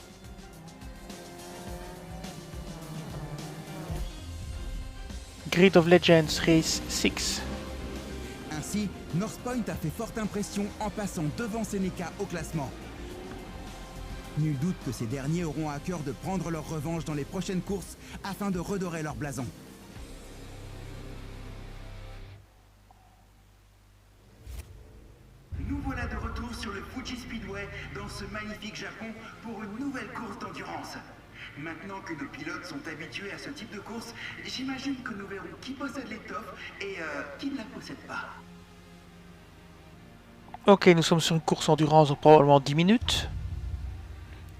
Grid of Legends Race 6. Ainsi, Northpoint a fait forte impression en passant devant Seneca au classement. Nul doute que ces derniers auront à cœur de prendre leur revanche dans les prochaines courses afin de redorer leur blason. Nous voilà de retour sur le Fuji Speedway dans ce magnifique Japon pour une nouvelle course d'endurance. Maintenant que nos pilotes sont habitués à ce type de course, j'imagine que nous verrons qui possède l'étoffe et qui ne la possède pas. Ok, nous sommes sur une course endurance de probablement 10 minutes.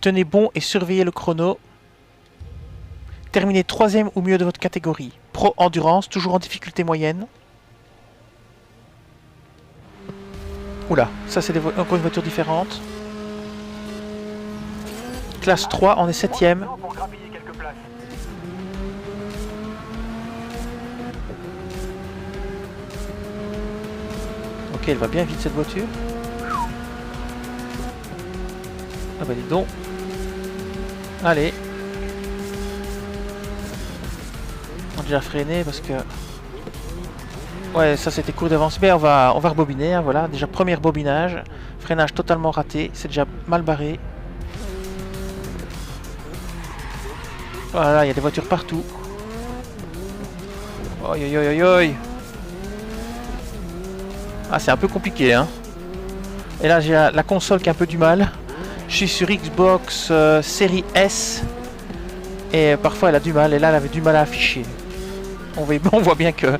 Tenez bon et surveillez le chrono. Terminez 3e ou mieux de votre catégorie. Pro endurance, toujours en difficulté moyenne. Oula, ça c'est encore une voiture différente. Classe 3, on est 7e. Ok, elle va bien vite cette voiture. Ah bah dis donc. Allez. On a déjà freiné parce que... Ouais, ça c'était court d'avance. Mais on va rebobiner, hein, voilà. Déjà premier bobinage. Freinage totalement raté. C'est déjà mal barré. Voilà, il y a des voitures partout. Oi, oi, oi, oi. Ah, c'est un peu compliqué, hein. Et là, j'ai la console qui a un peu du mal. Je suis sur Xbox série S. Et parfois, elle a du mal. Et là, elle avait du mal à afficher. On voit bien qu'elle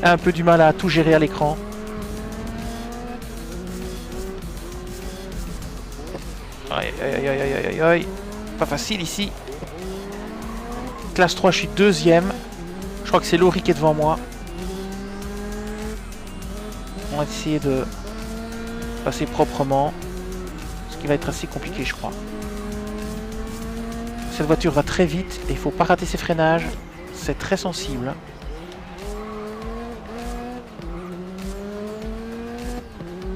a un peu du mal à tout gérer à l'écran. Aïe, aïe, aïe, aïe, aïe, aïe. Pas facile ici. Classe 3, je suis deuxième. Je crois que c'est Laurie qui est devant moi. On va essayer de passer proprement. Ce qui va être assez compliqué, je crois. Cette voiture va très vite et il ne faut pas rater ses freinages. C'est très sensible.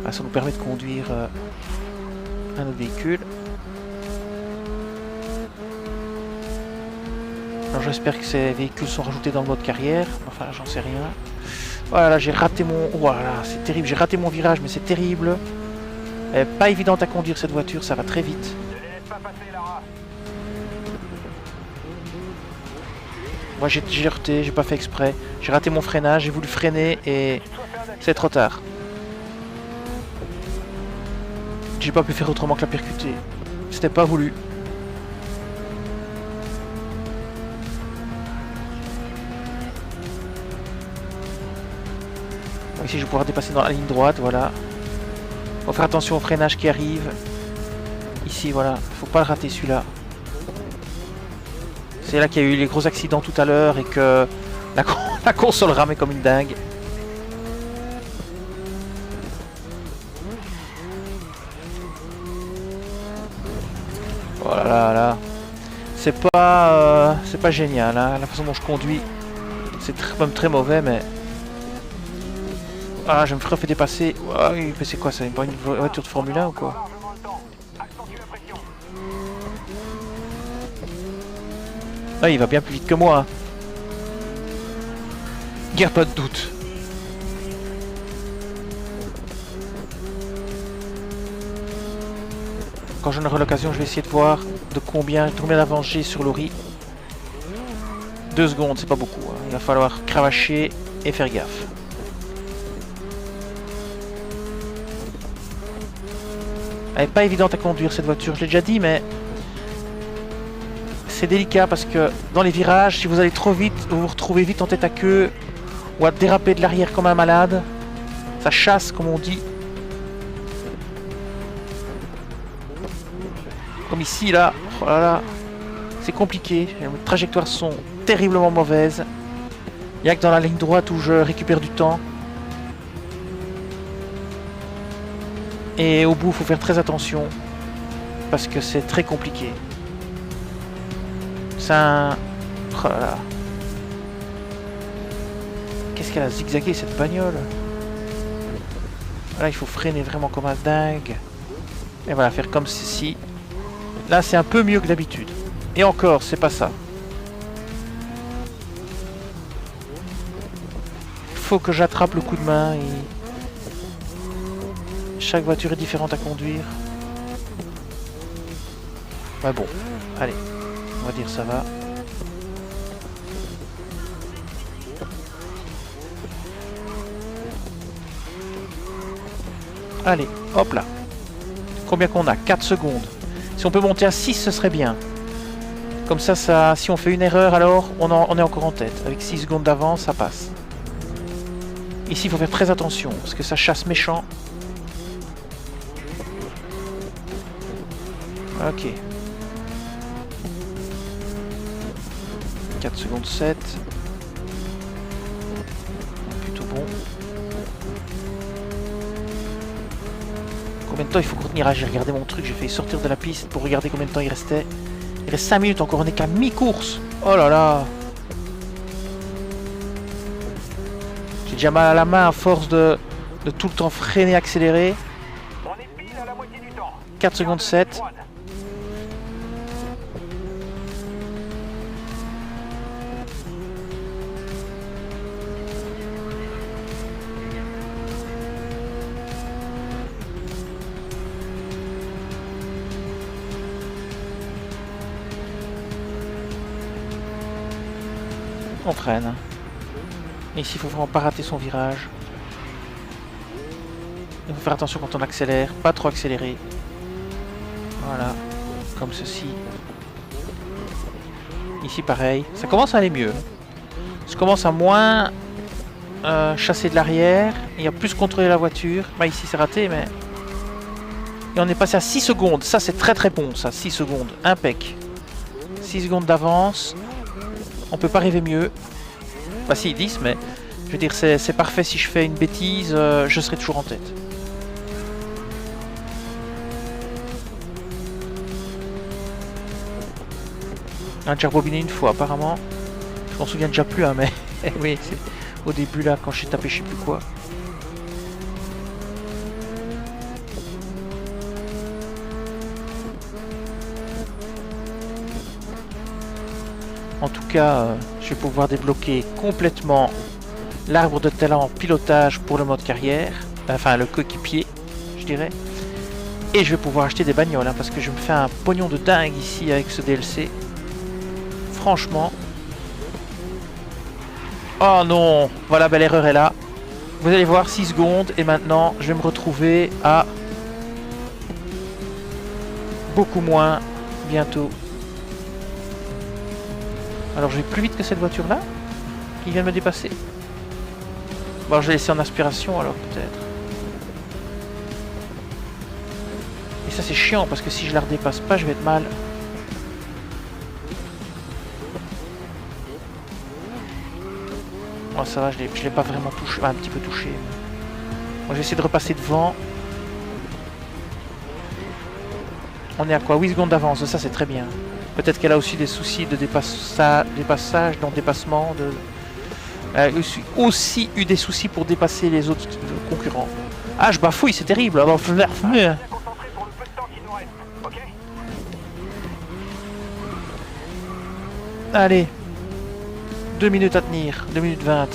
Ah, ça nous permet de conduire un autre véhicule. Alors j'espère que ces véhicules sont rajoutés dans le mode carrière. Enfin, j'en sais rien. Voilà, j'ai raté mon... Voilà, c'est terrible. J'ai raté mon virage, mais c'est terrible. Elle est pas évidente à conduire cette voiture, ça va très vite. Ne les laisse pas passer, Lara. Moi j'ai heurté, j'ai pas fait exprès. J'ai raté mon freinage, j'ai voulu freiner et c'est trop tard. J'ai pas pu faire autrement que la percuter. C'était pas voulu. Ici je vais pouvoir dépasser dans la ligne droite, voilà. Faut faire attention au freinage qui arrive. Ici voilà, faut pas le rater celui-là. C'est là qu'il y a eu les gros accidents tout à l'heure et que la console ramait comme une dingue. Oh là là là. C'est pas génial, hein. La façon dont je conduis. C'est même très mauvais, mais... Ah, je me ferais dépasser. Ah oui, mais c'est quoi ça? Pas une voiture de Formule 1 ou quoi? Largement le temps. Accentue la pression. Ah, il va bien plus vite que moi. Hein. Guère pas de doute. Quand j'en aurai l'occasion, je vais essayer de voir de combien d'avance j'ai sur Laurie. 2 secondes, c'est pas beaucoup. Hein. Il va falloir cravacher et faire gaffe. Elle n'est pas évidente à conduire cette voiture, je l'ai déjà dit, mais c'est délicat parce que dans les virages, si vous allez trop vite, vous vous retrouvez vite en tête à queue ou à déraper de l'arrière comme un malade. Ça chasse, comme on dit. Comme ici, là. Oh là là. C'est compliqué. Les trajectoires sont terriblement mauvaises. Il n'y a que dans la ligne droite où je récupère du temps. Et au bout, il faut faire très attention. Parce que c'est très compliqué. C'est un... Oh là là. Qu'est-ce qu'elle a zigzagué cette bagnole? Là, il faut freiner vraiment comme un dingue. Et voilà, faire comme ceci. Là, c'est un peu mieux que d'habitude. Et encore, c'est pas ça. Il faut que j'attrape le coup de main. Et... chaque voiture est différente à conduire. Ouais, bon. Allez. On va dire ça va. Allez, hop là. Combien qu'on a? 4 secondes. Si on peut monter à 6, ce serait bien. Comme ça, si on fait une erreur, alors on est encore en tête. Avec 6 secondes d'avance, ça passe. Ici, il faut faire très attention, parce que ça chasse méchant. Ok. 4 secondes 7. Plutôt bon. Combien de temps il faut contenir? Ah, j'ai regardé mon truc, j'ai fait sortir de la piste pour regarder combien de temps il restait. Il reste 5 minutes encore, on n'est qu'à mi-course. Oh là là. J'ai déjà mal à la main à force de tout le temps freiner, accélérer. On est pile à la moitié du temps. 4 secondes 7. On freine. Et ici, il faut vraiment pas rater son virage. Il faut faire attention quand on accélère, pas trop accélérer. Voilà, comme ceci. Ici, pareil. Ça commence à aller mieux. Je commence à moins chasser de l'arrière et à plus contrôler la voiture. Bah, ici, c'est raté, mais... Et on est passé à 6 secondes. Ça, c'est très très bon, ça. 6 secondes. Impec. 6 secondes d'avance. On peut pas rêver mieux. Bah si, 10, mais je veux dire, c'est parfait. Si je fais une bêtise, je serai toujours en tête. On a déjà rebobiné une fois, apparemment. Je m'en souviens déjà plus, hein, mais oui, c'est au début là, quand j'ai tapé je sais plus quoi. En tout cas, je vais pouvoir débloquer complètement l'arbre de talent pilotage pour le mode carrière. Enfin, le coéquipier, je dirais. Et je vais pouvoir acheter des bagnoles, hein, parce que je me fais un pognon de dingue ici avec ce DLC. Franchement. Oh non! Voilà, belle erreur est là. Vous allez voir, 6 secondes. Et maintenant, je vais me retrouver à beaucoup moins bientôt. Alors je vais plus vite que cette voiture là qui vient de me dépasser. Bon, je vais laisser en aspiration alors peut-être. Et ça c'est chiant parce que si je la redépasse pas je vais être mal. Oh ça va, je l'ai pas vraiment touché, enfin, un petit peu touché. Bon, je vais essayer de repasser devant. On est à quoi? 8 secondes d'avance, ça c'est très bien. Peut-être qu'elle a aussi des soucis de dépassage, dans dépassement. Elle a aussi eu des soucis pour dépasser les autres concurrents. Ah, je bafouille, c'est terrible. Alors, Bien concentré pour le peu de temps qui nous reste, ok? allez. 2 minutes à tenir. 2 minutes 20.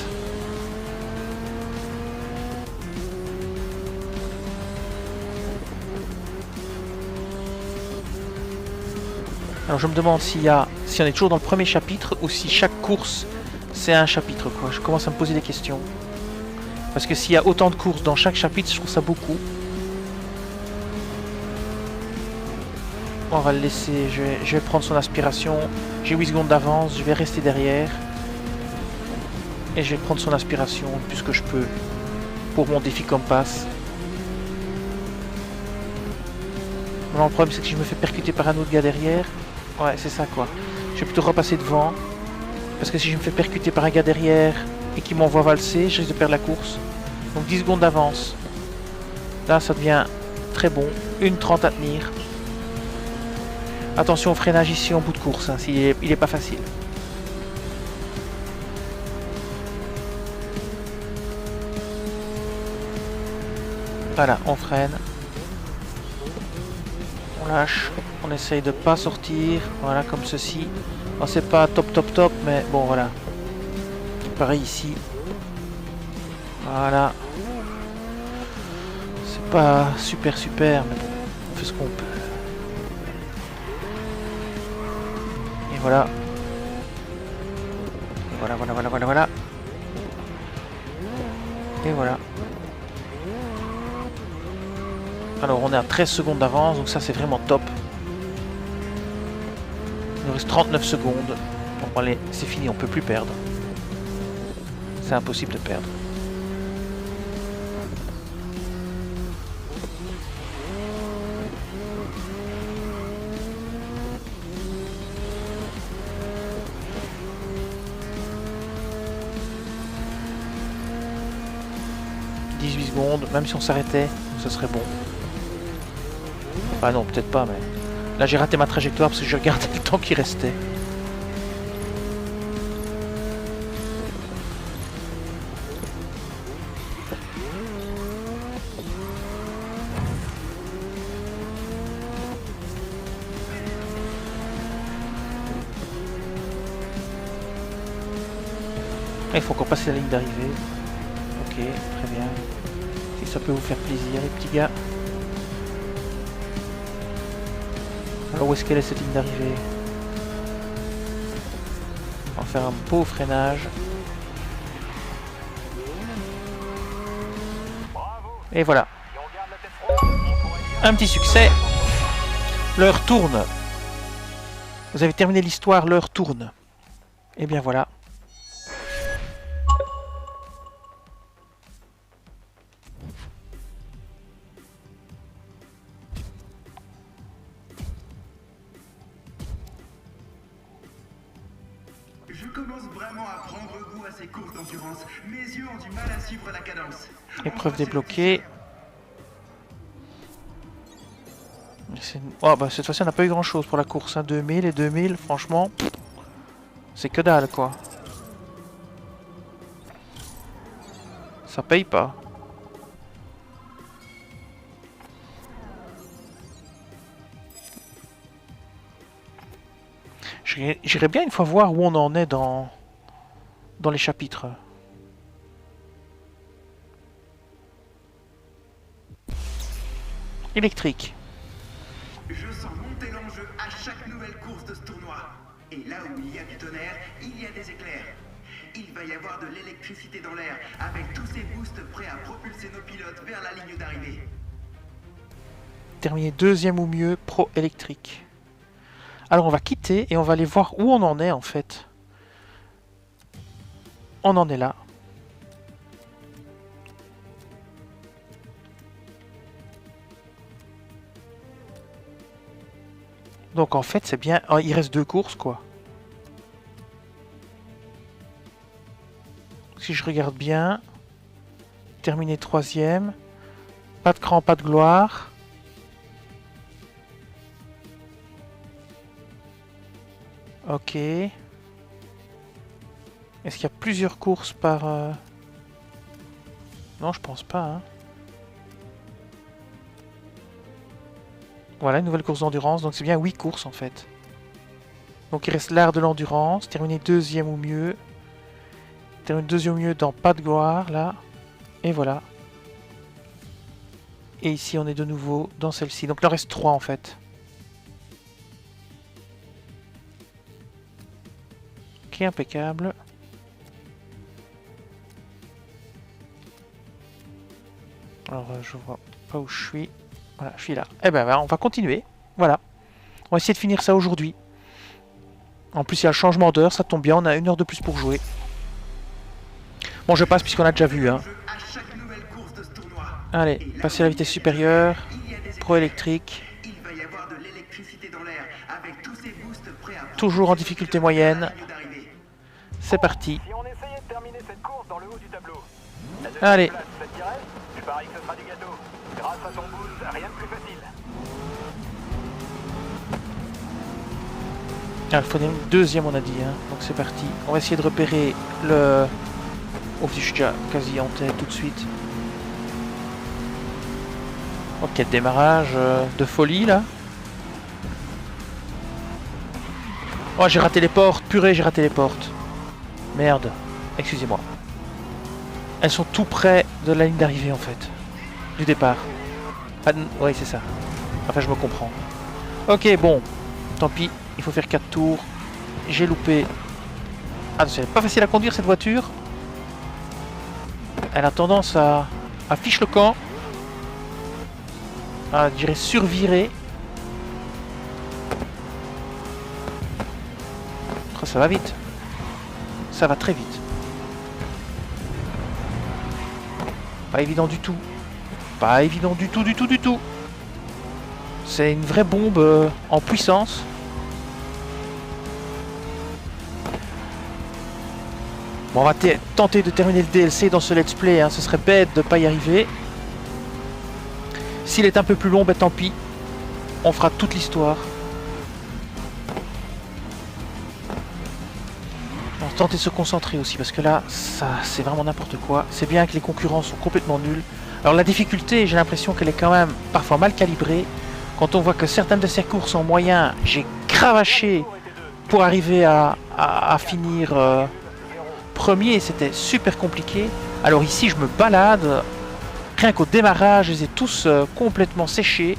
Alors je me demande si on est toujours dans le premier chapitre ou si chaque course c'est un chapitre quoi. Je commence à me poser des questions. Parce que s'il y a autant de courses dans chaque chapitre, je trouve ça beaucoup. On va le laisser, je vais prendre son aspiration. J'ai 8 secondes d'avance, je vais rester derrière. Et je vais prendre son aspiration le plus que je peux pour mon défi Compass. Non, le problème c'est que si je me fais percuter par un autre gars derrière. Ouais, c'est ça quoi. Je vais plutôt repasser devant. Parce que si je me fais percuter par un gars derrière et qu'il m'envoie valser, je risque de perdre la course. Donc 10 secondes d'avance. Là, ça devient très bon. 1:30 à tenir. Attention au freinage ici en bout de course. Hein, il est pas facile. Voilà, on freine. On lâche. On essaye de pas sortir, voilà comme ceci. Bon, c'est pas top, mais bon voilà. Pareil ici. Voilà. C'est pas super, mais bon, on fait ce qu'on peut. Et voilà. Et voilà. Et voilà. Alors on est à 13 secondes d'avance, donc ça c'est vraiment top. Il nous reste 39 secondes. Bon allez, c'est fini, on peut plus perdre. C'est impossible de perdre. « 18 secondes, même si on s'arrêtait, ce serait bon. » Ah non, peut-être pas, mais... Là, j'ai raté ma trajectoire parce que je regardais le temps qui restait. Il faut encore passer la ligne d'arrivée. Ok, très bien. Si ça peut vous faire plaisir, les petits gars. Alors où est-ce qu'elle est cette ligne d'arrivée? On va faire un beau freinage. Et voilà. Un petit succès. L'heure tourne. Vous avez terminé l'histoire, l'heure tourne. Et bien voilà. Je commence vraiment à prendre goût à ces courses d'endurance. Mes yeux ont du mal à suivre la cadence. Épreuve débloquée. Oh, bah, cette fois-ci, on n'a pas eu grand-chose pour la course. Hein. 2000 et 2000, franchement, c'est que dalle, quoi. Ça paye pas. J'irais bien une fois voir où on en est dans les chapitres. Électrique. Je sens monter l'enjeu à chaque nouvelle course de ce tournoi. Et là où il y a du tonnerre, il y a des éclairs. Il va y avoir de l'électricité dans l'air, avec tous ces boosts prêts à propulser nos pilotes vers la ligne d'arrivée. Terminer deuxième ou mieux, pro électrique. Alors on va quitter et on va aller voir où on en est en fait. On en est là. Donc en fait c'est bien, il reste 2 courses quoi. Si je regarde bien, terminer 3e, pas de cran, pas de gloire. Ok. Est-ce qu'il y a plusieurs courses par... Non, je pense pas. Hein. Voilà, une nouvelle course d'endurance. Donc c'est bien 8 courses en fait. Donc il reste l'art de l'endurance. Terminer deuxième ou mieux. Terminer deuxième ou mieux dans pas de gloire, là. Et voilà. Et ici, on est de nouveau dans celle-ci. Donc il en reste 3 en fait. Ok, impeccable. Alors, je vois pas où je suis. Voilà, je suis là. Eh ben, on va continuer. Voilà. On va essayer de finir ça aujourd'hui. En plus, il y a le changement d'heure. Ça tombe bien, on a 1 heure de plus pour jouer. Bon, je passe puisqu'on a déjà vu. Hein. Allez, passer à la vitesse supérieure. Pro électrique. Toujours en difficulté moyenne. C'est parti. Si on essayait de terminer cette course dans le haut du tableau. Allez. Place, ça te dirait? Je parie que ce sera du gâteau. Grâce à ton boost, rien de plus facile. Ah, il faut une deuxième, on a dit. Hein. Donc c'est parti. On va essayer de repérer le... Oh, je suis déjà quasi en tête tout de suite. Ok, quel démarrage de folie là. Oh, j'ai raté les portes. Purée, j'ai raté les portes. Merde. Excusez-moi. Elles sont tout près de la ligne d'arrivée en fait. Du départ. Ah, oui, c'est ça. Enfin, je me comprends. Ok, bon. Tant pis. Il faut faire 4 tours. J'ai loupé. Ah, c'est pas facile à conduire cette voiture. Elle a tendance à fiche le camp. À, je dirais, survirer. Oh, ça va vite. Ça va très vite. Pas évident du tout. Pas évident du tout, du tout, du tout. C'est une vraie bombe en puissance. Bon, on va tenter de terminer le DLC dans ce let's play. Hein. Ce serait bête de ne pas y arriver. S'il est un peu plus long, ben tant pis. On fera toute l'histoire. On va tenter de se concentrer aussi, parce que là, ça, c'est vraiment n'importe quoi. C'est bien que les concurrents sont complètement nuls. Alors la difficulté, j'ai l'impression qu'elle est quand même parfois mal calibrée. Quand on voit que certaines de ces courses en moyen, j'ai cravaché pour arriver à finir premier, c'était super compliqué. Alors ici, je me balade. Rien qu'au démarrage, je les ai tous complètement séchés.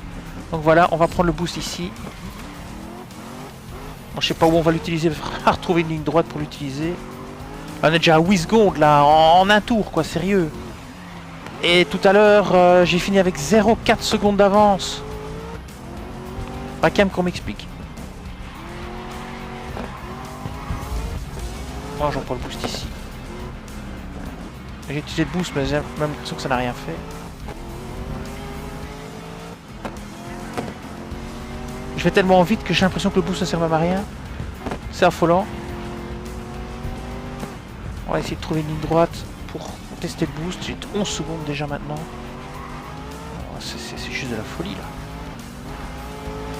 Donc voilà, on va prendre le boost ici. Bon, je sais pas où on va l'utiliser, il faudra retrouver une ligne droite pour l'utiliser. On est déjà à 8 secondes là, en un tour quoi, sérieux. Et tout à l'heure, j'ai fini avec 0,4 secondes d'avance. Pas quand même qu'on m'explique. Oh, j'en prends le boost ici. J'ai utilisé le boost, mais j'ai même l'impression que ça n'a rien fait. Je vais tellement vite que j'ai l'impression que le boost ne sert même à rien. C'est affolant. On va essayer de trouver une ligne droite pour tester le boost. J'ai 11 secondes déjà maintenant. Oh, c'est juste de la folie là.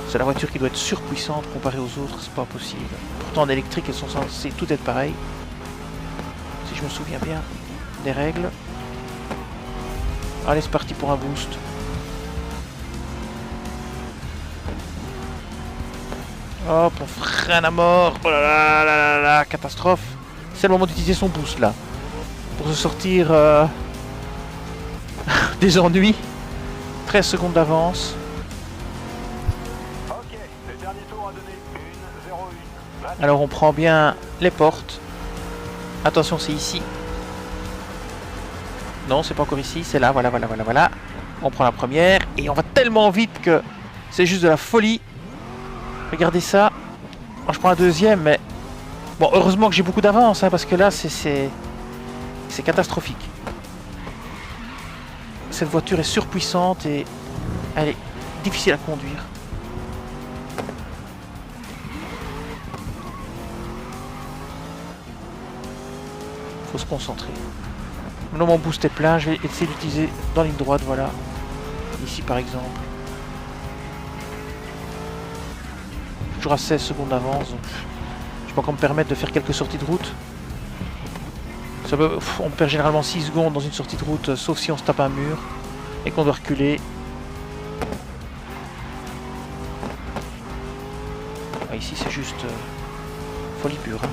C'est la voiture qui doit être surpuissante comparée aux autres, c'est pas possible. Pourtant en électrique elles sont censées toutes être pareilles. Si je me souviens bien des règles. Allez, c'est parti pour un boost. Hop, on freine à mort. Oh là là là là là, catastrophe. C'est le moment d'utiliser son boost là. Pour se sortir des ennuis. 13 secondes d'avance. Ok, le dernier tour a donné 1-0-1. Alors on prend bien les portes. Attention, c'est ici. Non, c'est pas encore ici, c'est là, voilà. On prend la première et on va tellement vite que c'est juste de la folie. Regardez ça. Moi, je prends la deuxième, mais bon, heureusement que j'ai beaucoup d'avance, hein, parce que là, c'est catastrophique. Cette voiture est surpuissante et elle est difficile à conduire. Faut se concentrer. Maintenant mon boost est plein, je vais essayer d'utiliser dans la ligne droite, voilà. Ici par exemple. Toujours à 16 secondes d'avance, donc je peux encore me permettre de faire quelques sorties de route. On perd généralement 6 secondes dans une sortie de route, sauf si on se tape un mur et qu'on doit reculer. Ah, ici c'est juste folie pure. Hein.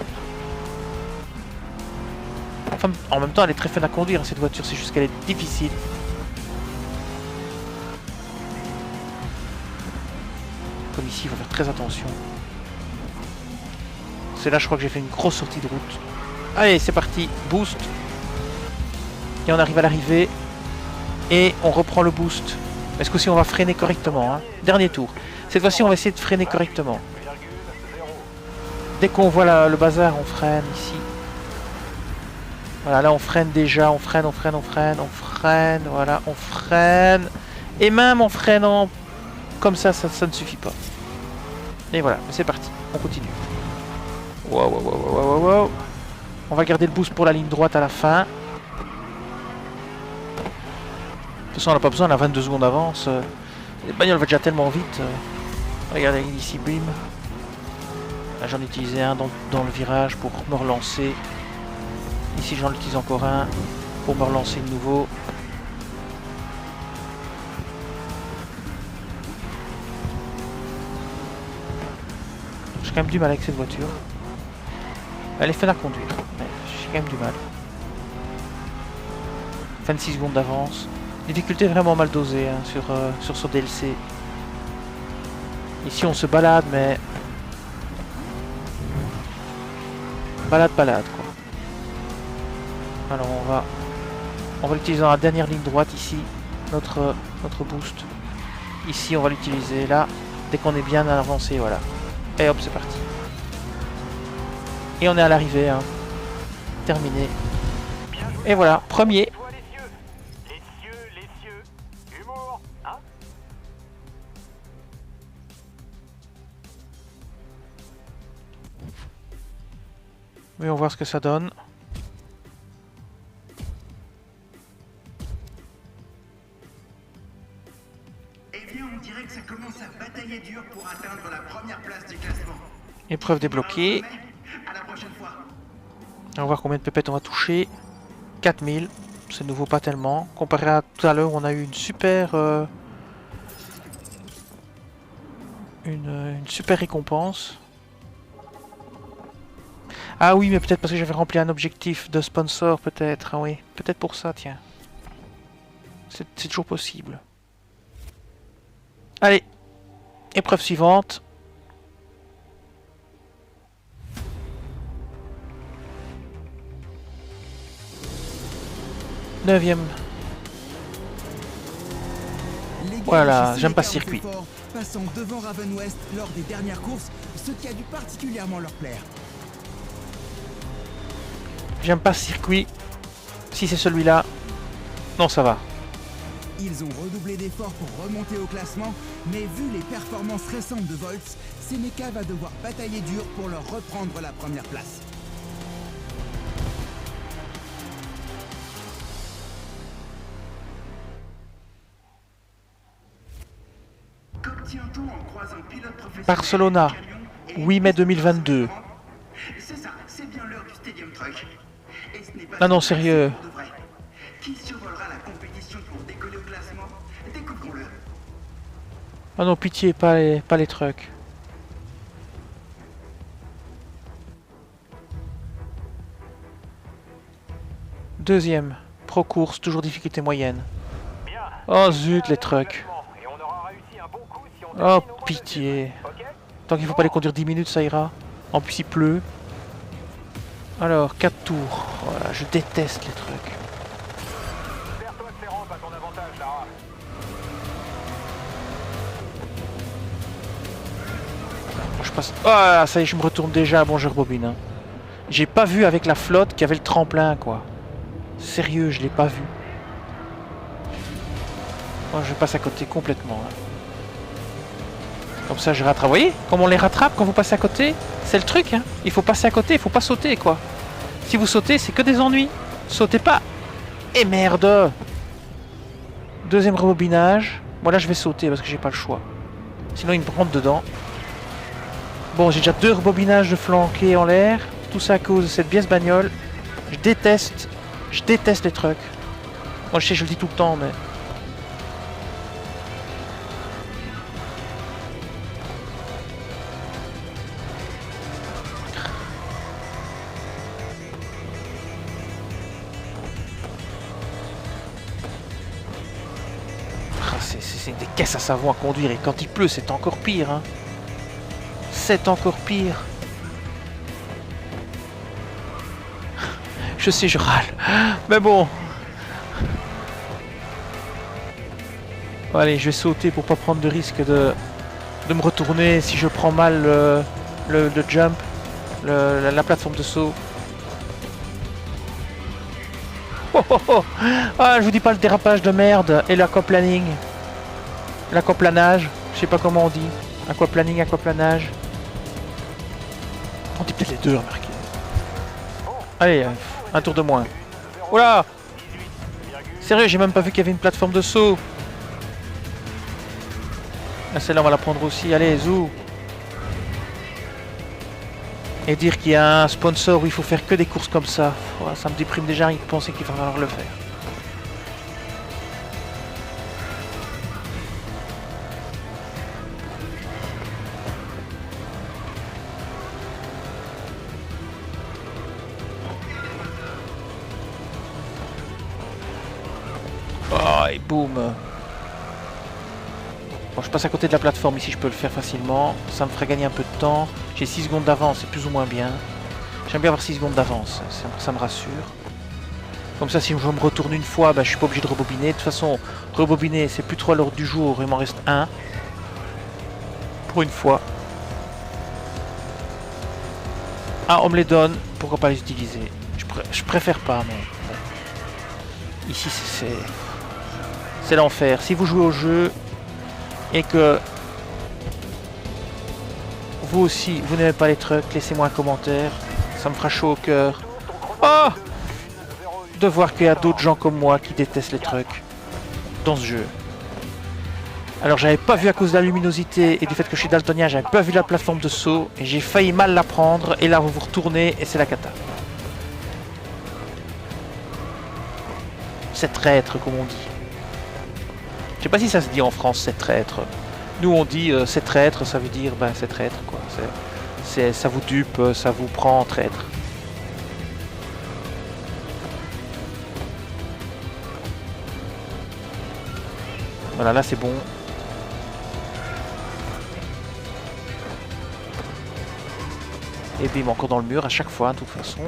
Enfin, en même temps elle est très fun à conduire cette voiture, c'est juste qu'elle est difficile. Comme ici, il faut faire très attention. C'est là je crois que j'ai fait une grosse sortie de route. Allez, c'est parti, boost. Et on arrive à l'arrivée. Et on reprend le boost. Est-ce que si on va freiner correctement, hein. Dernier tour. Cette fois-ci, on va essayer de freiner correctement. Dès qu'on voit le bazar, on freine ici. Voilà, là on freine déjà, on freine, voilà, on freine. Et même en freinant comme ça ne suffit pas. Et voilà, c'est parti, on continue. Wow. On va garder le boost pour la ligne droite à la fin. De toute façon, on n'a pas besoin, on a 22 secondes d'avance. Les bagnoles vont déjà tellement vite. Regardez ici, bim. Là, j'en ai utilisé un dans le virage pour me relancer. Ici, j'en utilise encore un pour me relancer de nouveau. J'ai quand même du mal avec cette voiture. Elle est fun à conduire, mais j'ai quand même du mal. 26 secondes d'avance. Difficulté vraiment mal dosée hein, sur ce DLC. Ici on se balade, mais... Balade quoi. Alors on va l'utiliser dans la dernière ligne droite ici. Notre boost. Ici on va l'utiliser là. Dès qu'on est bien avancé, voilà. Et hop, c'est parti. Et on est à l'arrivée, hein. Terminé. Et voilà, premier. Les cieux. Humour, hein? Voyons voir ce que ça donne. Eh bien, on dirait que ça commence à batailler dur pour atteindre la première place du classement. Épreuve débloquée. À la prochaine fois. On va voir combien de pépettes on va toucher. 4000. C'est nouveau pas tellement. Comparé à tout à l'heure, on a eu une super... une super récompense. Ah oui, mais peut-être parce que j'avais rempli un objectif de sponsor, peut-être. Ah oui, peut-être pour ça, tiens. C'est toujours possible. Allez. Épreuve suivante. Neuvième. Voilà, j'aime pas ce circuit. Passant devant Raven West lors des dernières courses, ce qui a dû particulièrement leur plaire. J'aime pas ce circuit. Si c'est celui-là, non ça va. Ils ont redoublé d'efforts pour remonter au classement, mais vu les performances récentes de Volts, Seneca va devoir batailler dur pour leur reprendre la première place. bientôt en croisant pilote professionnel. Barcelona, camion et 8 mai 2022. C'est ça, c'est bien l'heure du Stadium Truck. Et ce n'est pas Ah non, une sérieux. course pour de vrai. Qui survolera la compétition pour décoller au classement? Découvrons-le. Ah non, pitié, pas les trucks. Deuxième, pro course, toujours difficulté moyenne. Bien. Oh zut, les trucks. Et on aura réussi un bon coup si on Oh termine au moins pitié. deuxième, ok? Tant qu'il faut pas les conduire 10 minutes, ça ira. En plus, il pleut. Alors, 4 tours. Voilà, je déteste les trucks. Sers-toi de ces rampes à ton avantage, Lara. Je passe. Ah, ça y est, je me retourne déjà. Bon, je rebobine. Hein. J'ai pas vu avec la flotte qu'il y avait le tremplin, quoi. Sérieux, je l'ai pas vu. Oh, je passe à côté complètement. Hein. Comme ça, je rattrape. Vous voyez comment on les rattrape quand vous passez à côté? C'est le truc, hein. Il faut passer à côté, il faut pas sauter, quoi. Si vous sautez, c'est que des ennuis. Sautez pas. Et merde. Deuxième rebobinage. Bon, là, je vais sauter parce que j'ai pas le choix. Sinon, il me rentre dedans. Bon, j'ai déjà 2 rebobinages de flanqués en l'air. Tout ça à cause de cette biaise bagnole. Je déteste les trucks. Moi, je sais, je le dis tout le temps, mais... Ah, c'est des caisses à savon à conduire. Et quand il pleut, c'est encore pire, hein. C'est encore pire. Je sais, je râle. Mais bon. Bon, allez, je vais sauter pour pas prendre de risque de me retourner si je prends mal le jump, la plateforme de saut. Oh, oh, oh. Ah, je vous dis pas le dérapage de merde et l'aquaplaning. L'aquaplanage, je sais pas comment on dit. Aquaplaning, aquaplanage. On dit peut-être les deux, remarquez. Allez, un tour de moins. Oula! Sérieux, j'ai même pas vu qu'il y avait une plateforme de saut. Ah, celle-là, on va la prendre aussi. Allez, zou! Et dire qu'il y a un sponsor où il faut faire que des courses comme ça. Oh, ça me déprime déjà rien que de penser qu'il va falloir le faire. Oh, et boum. Bon, je passe à côté de la plateforme ici, je peux le faire facilement. Ça me ferait gagner un peu de temps. J'ai 6 secondes d'avance, c'est plus ou moins bien. J'aime bien avoir 6 secondes d'avance, ça me rassure. Comme ça, si je me retourne une fois, bah, je suis pas obligé de rebobiner. De toute façon, rebobiner, c'est plus trop à l'ordre du jour, il m'en reste un. Pour une fois. Ah, on me les donne, pourquoi pas les utiliser? Je préfère pas, mais... Bon. Ici, c'est l'enfer. Si vous jouez au jeu et que vous aussi, vous n'aimez pas les trucs, laissez-moi un commentaire. Ça me fera chaud au cœur. Oh! De voir qu'il y a d'autres gens comme moi qui détestent les trucs dans ce jeu. Alors j'avais pas vu à cause de la luminosité et du fait que je suis daltonien, j'avais pas vu la plateforme de saut et j'ai failli mal la prendre et là vous vous retournez et c'est la cata. C'est traître comme on dit. Je sais pas si ça se dit en France, c'est traître. Nous on dit c'est traître, ça veut dire ben c'est traître quoi. Ça vous dupe, ça vous prend en traître. Voilà, là c'est bon. Et bim, encore dans le mur à chaque fois, de toute façon.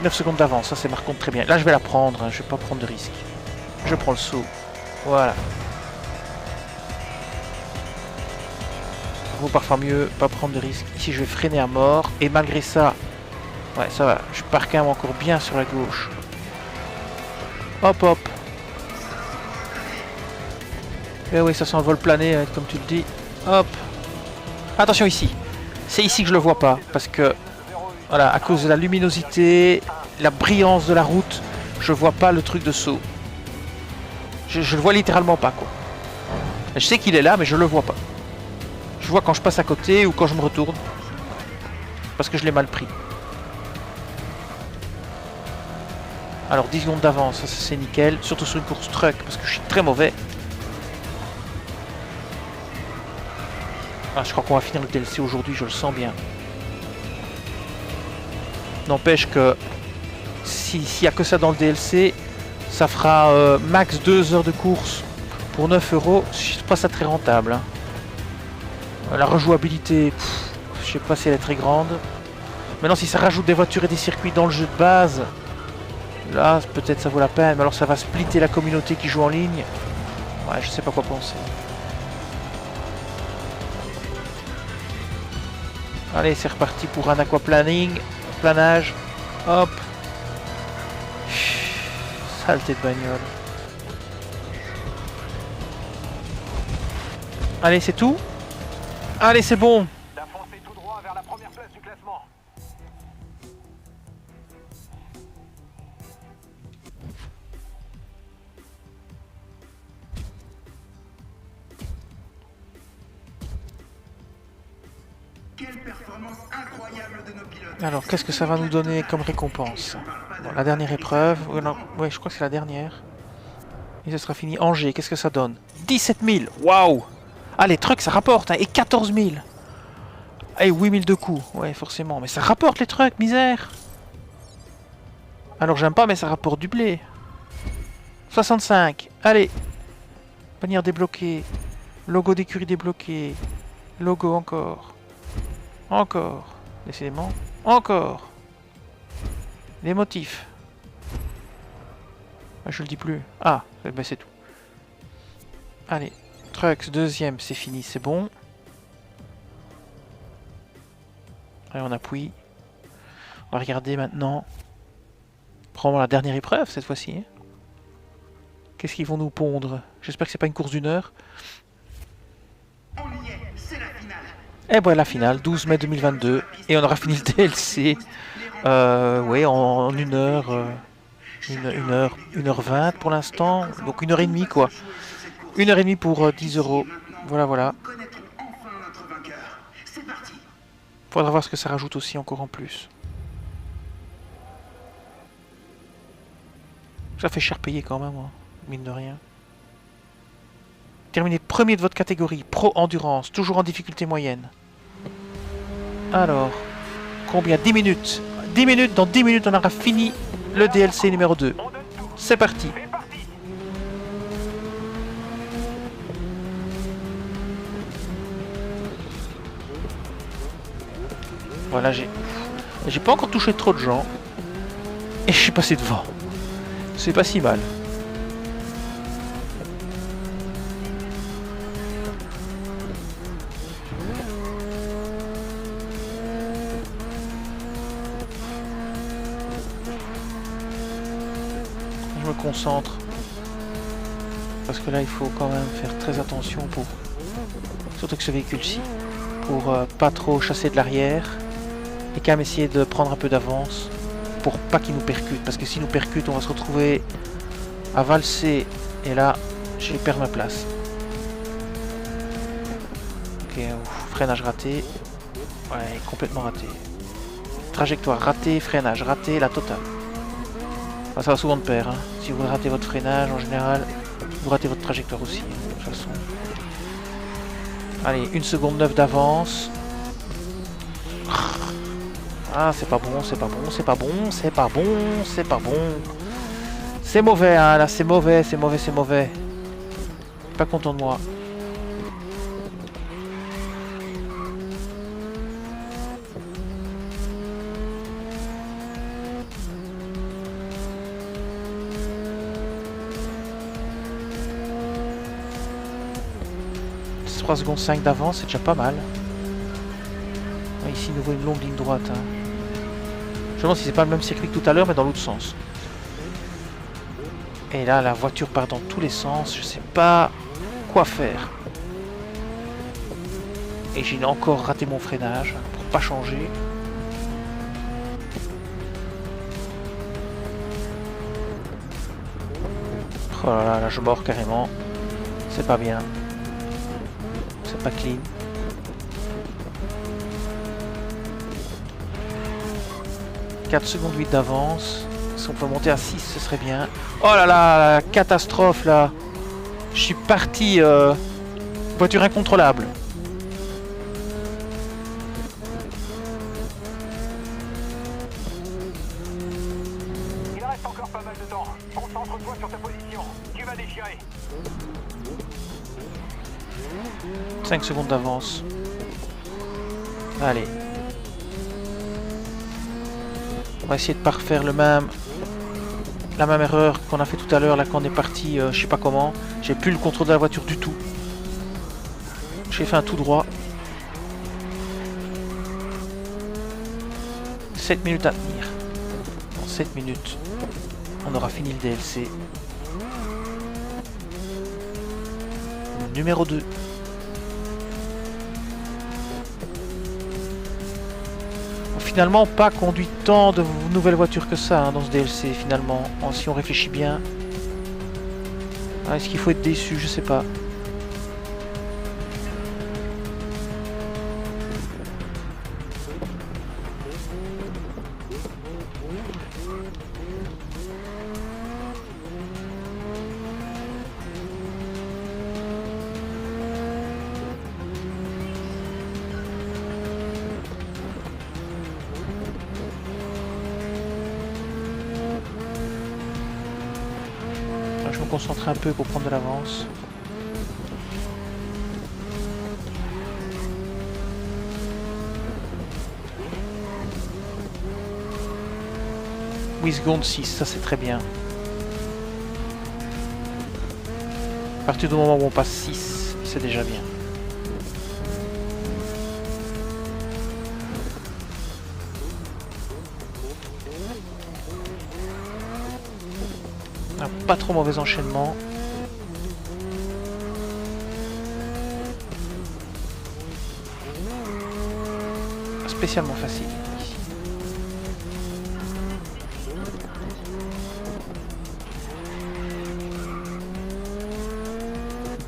9 secondes d'avance, ça c'est par contre très bien. Là je vais la prendre, hein, je vais pas prendre de risque. Je prends le saut. Voilà. Vaut parfois mieux pas prendre de risque. Ici je vais freiner à mort. Et malgré ça, ouais ça va, je pars quand même encore bien sur la gauche. Hop hop. Et oui, ça sent le vol plané, comme tu le dis. Hop. Attention ici. C'est ici que je le vois pas. Parce que, voilà, à cause de la luminosité, la brillance de la route, je vois pas le truc de saut. Je le vois littéralement pas, quoi. Je sais qu'il est là, mais je le vois pas. Je vois quand je passe à côté ou quand je me retourne. Parce que je l'ai mal pris. Alors 10 secondes d'avance, ça c'est nickel. Surtout sur une course truck, parce que je suis très mauvais. Ah, je crois qu'on va finir le DLC aujourd'hui, je le sens bien. N'empêche que s'il n'y a que ça dans le DLC, ça fera max 2 heures de course pour 9 €. Je trouve pas ça très rentable. Hein. La rejouabilité, je sais pas si elle est très grande. Maintenant, si ça rajoute des voitures et des circuits dans le jeu de base, là, peut-être ça vaut la peine. Mais alors, ça va splitter la communauté qui joue en ligne. Ouais, je sais pas quoi penser. Allez, c'est reparti pour un aquaplaning. Planage. Hop. Saleté de bagnole. Allez, c'est tout. Allez, c'est bon. D'avancer tout droit vers la première place du classement. Quelle performance incroyable de nos pilotes. Alors, qu'est-ce que ça va nous donner comme récompense? Bon, la dernière épreuve. Ouais, je crois que c'est la dernière. Et ce sera fini. Angers, qu'est-ce que ça donne? 17 000. Waouh! Ah, les trucks, ça rapporte. Hein, et 14 000. Et 8 000 de coûts. Ouais, forcément. Mais ça rapporte les trucks, misère. Alors, j'aime pas, mais ça rapporte du blé. 65. Allez. Bannière débloquée. Logo d'écurie débloqué. Logo encore. Encore. Décidément. Encore. Les motifs. Ah, je le dis plus. Ah, ben c'est tout. Allez. Trucks, deuxième, c'est fini, c'est bon. Allez, on appuie. On va regarder maintenant. Prendre la dernière épreuve cette fois-ci. Hein. Qu'est-ce qu'ils vont nous pondre? J'espère que c'est pas une course d'1 heure. On y est, c'est la finale. Et voilà la finale, 12 mai 2022. Et on aura fini le DLC. Oui, en 1 heure. 1h20 pour l'instant. Donc 1h30 quoi. 1h30 pour 10 €. Voilà, voilà. Nous connaîtrons enfin notre vainqueur. C'est parti. Faudra voir ce que ça rajoute aussi encore en plus. Ça fait cher payer quand même, hein, mine de rien. Terminez premier de votre catégorie, Pro Endurance, toujours en difficulté moyenne. Alors, combien? 10 minutes. 10 minutes, dans 10 minutes on aura fini le DLC numéro 2. C'est parti. C'est parti. Voilà, j'ai pas encore touché trop de gens. Et je suis passé devant. C'est pas si mal. Je me concentre. Parce que là, il faut quand même faire très attention pour... Surtout que ce véhicule-ci. Pour pas trop chasser de l'arrière. Et quand même essayer de prendre un peu d'avance. Pour pas qu'il nous percute. Parce que s'il nous percute, on va se retrouver à valser. Et là, je vais perdre ma place. Ok, freinage raté. Ouais, complètement raté. Trajectoire ratée, freinage raté, la totale. Enfin, ça va souvent de pair. Hein. Si vous ratez votre freinage, en général, vous ratez votre trajectoire aussi. Hein, de toute façon. Allez, 1 seconde 9 d'avance. Ah, c'est pas bon, c'est pas bon, c'est pas bon, c'est pas bon, c'est pas bon. C'est mauvais, hein, là, c'est mauvais, c'est mauvais, c'est mauvais. Pas content de moi. « 3 secondes 5 d'avance, c'est déjà pas mal. » Ici, nous voit une longue ligne droite. Hein. Je me demande si c'est pas le même circuit que tout à l'heure, mais dans l'autre sens. Et là, la voiture part dans tous les sens. Je sais pas quoi faire. Et j'ai encore raté mon freinage pour pas changer. Oh là là, là je mords carrément. C'est pas bien. c'est pas clean. « 4 secondes 8 d'avance. Si on peut monter à 6, ce serait bien. Oh là là, la catastrophe là. Je suis parti. Voiture incontrôlable. Il reste encore pas mal de temps. Concentre-toi sur ta position. Tu vas déchirer. 5 secondes d'avance. Allez. On va essayer de pas refaire la même erreur qu'on a fait tout à l'heure là quand on est parti, je sais pas comment. J'ai plus le contrôle de la voiture du tout. J'ai fait un tout droit. 7 minutes à tenir. Dans 7 minutes, on aura fini le DLC. Numéro 2. Finalement, pas conduit tant de nouvelles voitures que ça hein, dans ce DLC finalement, si on réfléchit bien. Ah, est-ce qu'il faut être déçu? Je sais pas. Je me concentre un peu pour prendre de l'avance. Oui, seconde 6, ça c'est très bien. À partir du moment où on passe 6, c'est déjà bien. Pas trop mauvais enchaînement. Spécialement facile ici.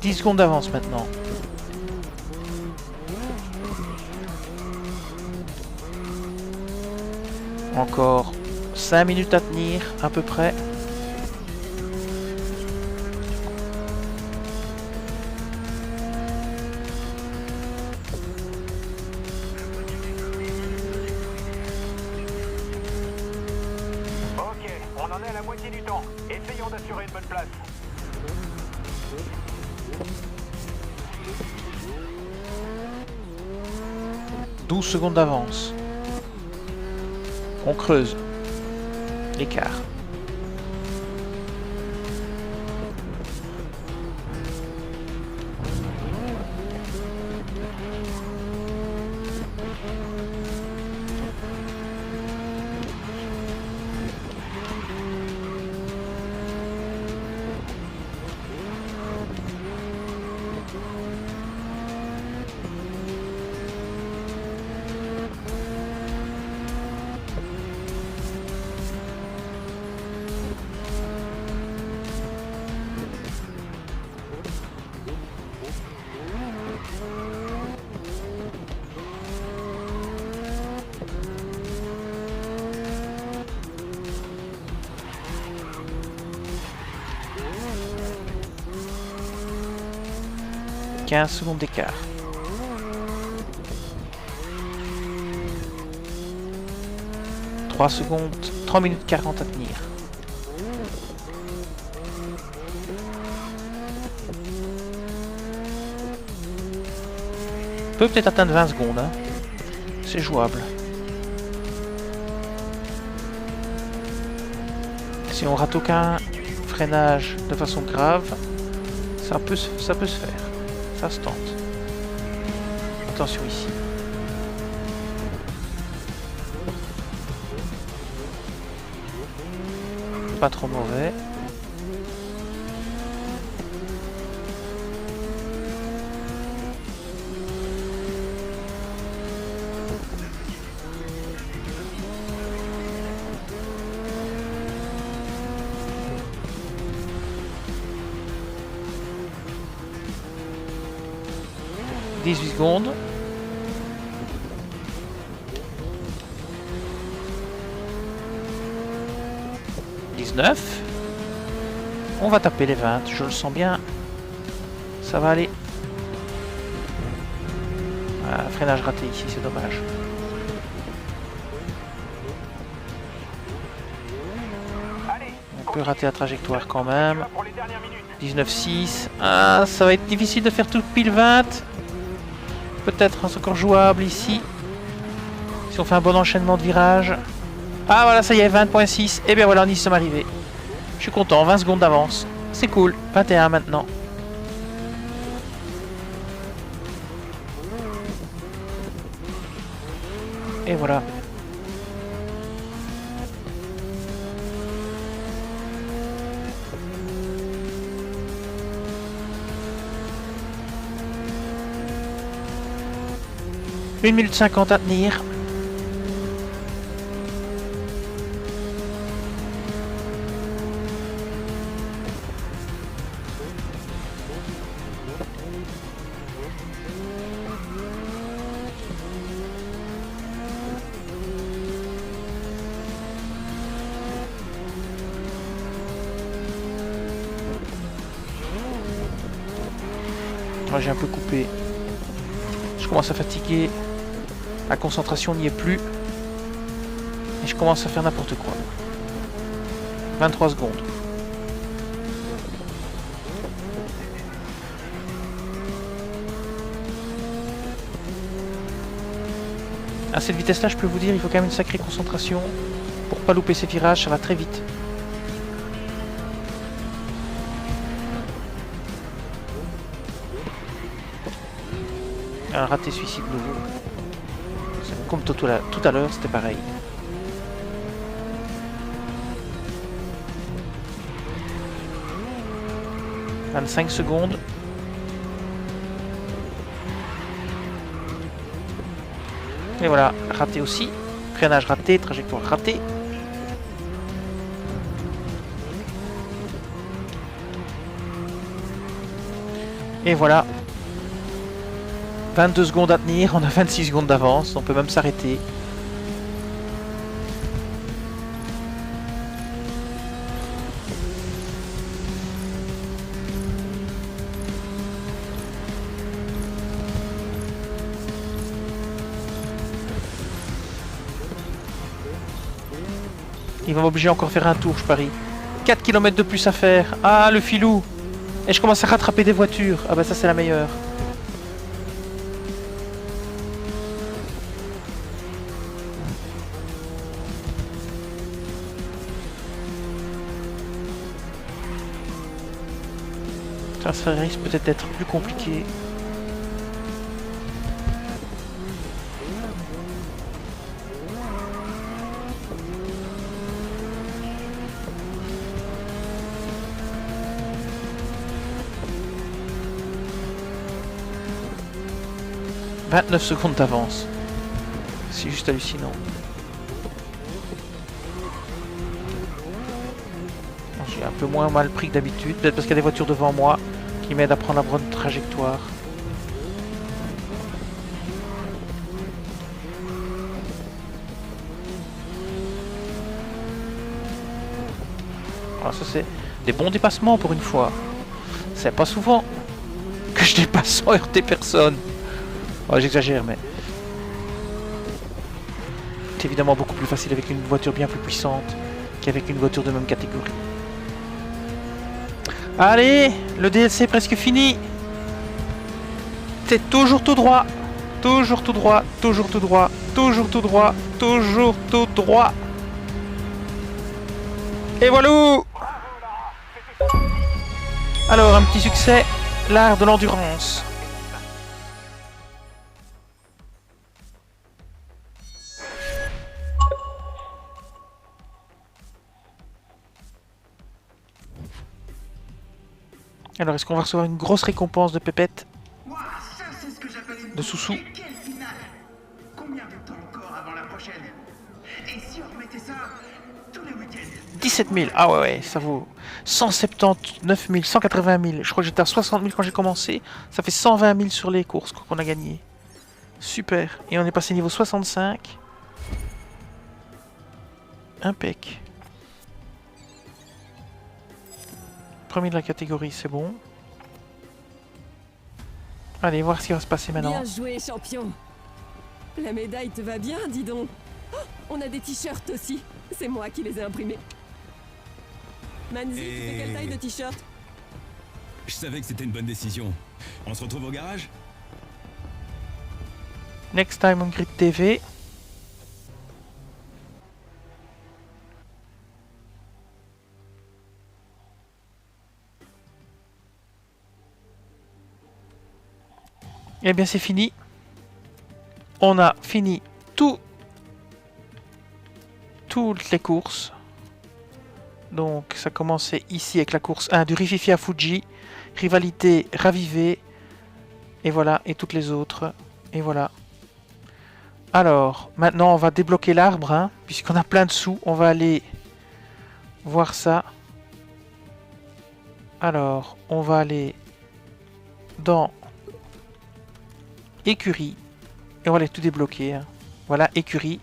« 10 secondes d'avance maintenant. Encore 5 minutes à tenir, à peu près. On en est à la moitié du temps. Essayons d'assurer une bonne place. « 12 secondes d'avance. On creuse. L'écart. « 15 secondes d'écart. » 3 secondes, 3 minutes 40 à tenir. On peut peut-être atteindre 20 secondes, hein. C'est jouable. Si on rate aucun freinage de façon grave, ça peut se faire. Ça se tente. Attention ici. Pas trop mauvais. 18 secondes. On va taper les 20, je le sens bien. Ça va aller. Ah, freinage raté ici, c'est dommage. On peut rater la trajectoire quand même. 19,6. Ah, ça va être difficile de faire tout pile 20. Peut-être c'est encore jouable ici. Si on fait un bon enchaînement de virages. Ah voilà, ça y est, 20.6. Et bien voilà, on y sommes arrivés. Je suis content, 20 secondes d'avance. C'est cool. 21 maintenant. Et voilà. Une minute 50 à tenir. J'ai un peu coupé. Je commence à fatiguer. La concentration n'y est plus. Et je commence à faire n'importe quoi. 23 secondes. À cette vitesse-là, je peux vous dire, il faut quand même une sacrée concentration pour pas louper ces virages, ça va très vite. Un raté suicide nouveau. Comme tout à l'heure, c'était pareil. « 25 secondes. » Et voilà, raté aussi. Freinage raté, trajectoire ratée. Et voilà. 22 secondes à tenir, on a 26 secondes d'avance, on peut même s'arrêter. Il va m'obliger à encore faire un tour, je parie. 4 km de plus à faire. Ah, le filou. Et je commence à rattraper des voitures. Ah bah ça c'est la meilleure. Ça risque peut-être d'être plus compliqué. « 29 secondes d'avance. C'est juste hallucinant. J'ai un peu moins mal pris que d'habitude. Peut-être parce qu'il y a des voitures devant moi qui m'aident à prendre la bonne trajectoire. Alors ça c'est des bons dépassements pour une fois. C'est pas souvent que je dépasse sans heurter personne. Oh, j'exagère, mais c'est évidemment beaucoup plus facile avec une voiture bien plus puissante qu'avec une voiture de même catégorie. Allez, le DLC est presque fini. C'est toujours tout droit. Toujours tout droit, toujours tout droit, toujours tout droit, toujours tout droit. Et voilà. Alors, un petit succès, l'art de l'endurance. Alors, est-ce qu'on va recevoir une grosse récompense de pépette? Ouah, ça c'est ce que j'appelle une De sous-sous. Et quelle finale! Combien de temps encore avant la prochaine? Et si on remettait ça tous les week-ends? 17 000. Ah ouais, ça vaut 179 000, 180 000. Je crois que j'étais à 60 000 quand j'ai commencé. Ça fait 120 000 sur les courses qu'on a gagné. Super. Et on est passé niveau 65. Impec. Premier de la catégorie, c'est bon. Allez, voir ce qui va se passer maintenant. Bien joué, champion. La médaille te va bien, dis donc. Oh, on a des t-shirts aussi. C'est moi qui les ai imprimés. Manzi, tu fais quelle taille de t-shirt? Je savais que c'était une bonne décision. On se retrouve au garage? Next time on Grid TV. Eh bien c'est fini. On a fini toutes les courses. Donc ça commençait ici avec la course 1 du Rififi à Fuji. Rivalité ravivée. Et voilà, et toutes les autres. Et voilà. Alors, maintenant on va débloquer l'arbre, hein, puisqu'on a plein de sous. On va aller voir ça. Alors, on va aller dans écurie. Et on va aller tout débloquer. Hein. Voilà, écurie.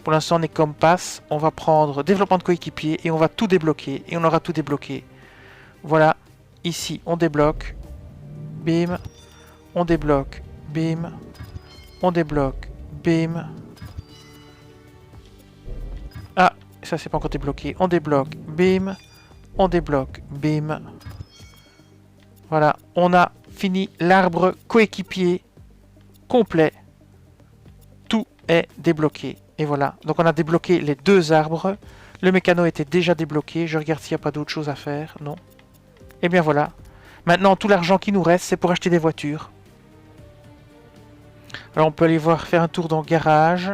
Pour l'instant, on est comme passe. On va prendre développement de coéquipier et on va tout débloquer. Et on aura tout débloqué. Voilà, ici, on débloque. Bim. On débloque. Bim. On débloque. Bim. Ah, ça c'est pas encore débloqué. On débloque. Bim. On débloque. Bim. Voilà, on a fini l'arbre coéquipier complet. Tout est débloqué. Et voilà, donc on a débloqué les deux arbres. Le mécano était déjà débloqué. Je regarde s'il n'y a pas d'autre chose à faire. Non. Et bien voilà. Maintenant, tout l'argent qui nous reste, c'est pour acheter des voitures. Alors on peut aller voir, faire un tour dans le garage.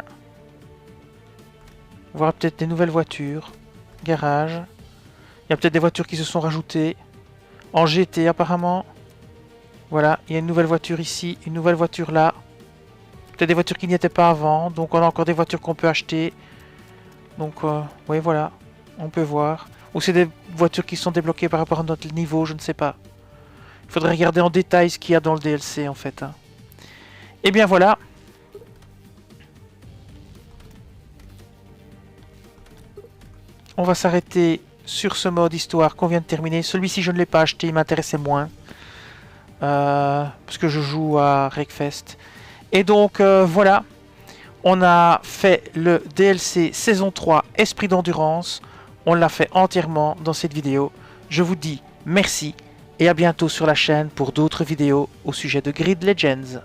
Voir peut-être des nouvelles voitures. Garage. Il y a peut-être des voitures qui se sont rajoutées. En GT apparemment. Voilà, il y a une nouvelle voiture ici, une nouvelle voiture là. Peut-être des voitures qui n'y étaient pas avant. Donc on a encore des voitures qu'on peut acheter. Donc oui voilà, on peut voir. Ou c'est des voitures qui sont débloquées par rapport à notre niveau, je ne sais pas. Il faudrait regarder en détail ce qu'il y a dans le DLC en fait. Hein. Et bien voilà. On va s'arrêter sur ce mode histoire qu'on vient de terminer. Celui-ci je ne l'ai pas acheté, il m'intéressait moins. Parce que je joue à Wreckfest. Et donc voilà. On a fait le DLC saison 3 Esprit d'endurance. On l'a fait entièrement dans cette vidéo. Je vous dis merci et à bientôt sur la chaîne pour d'autres vidéos au sujet de Grid Legends.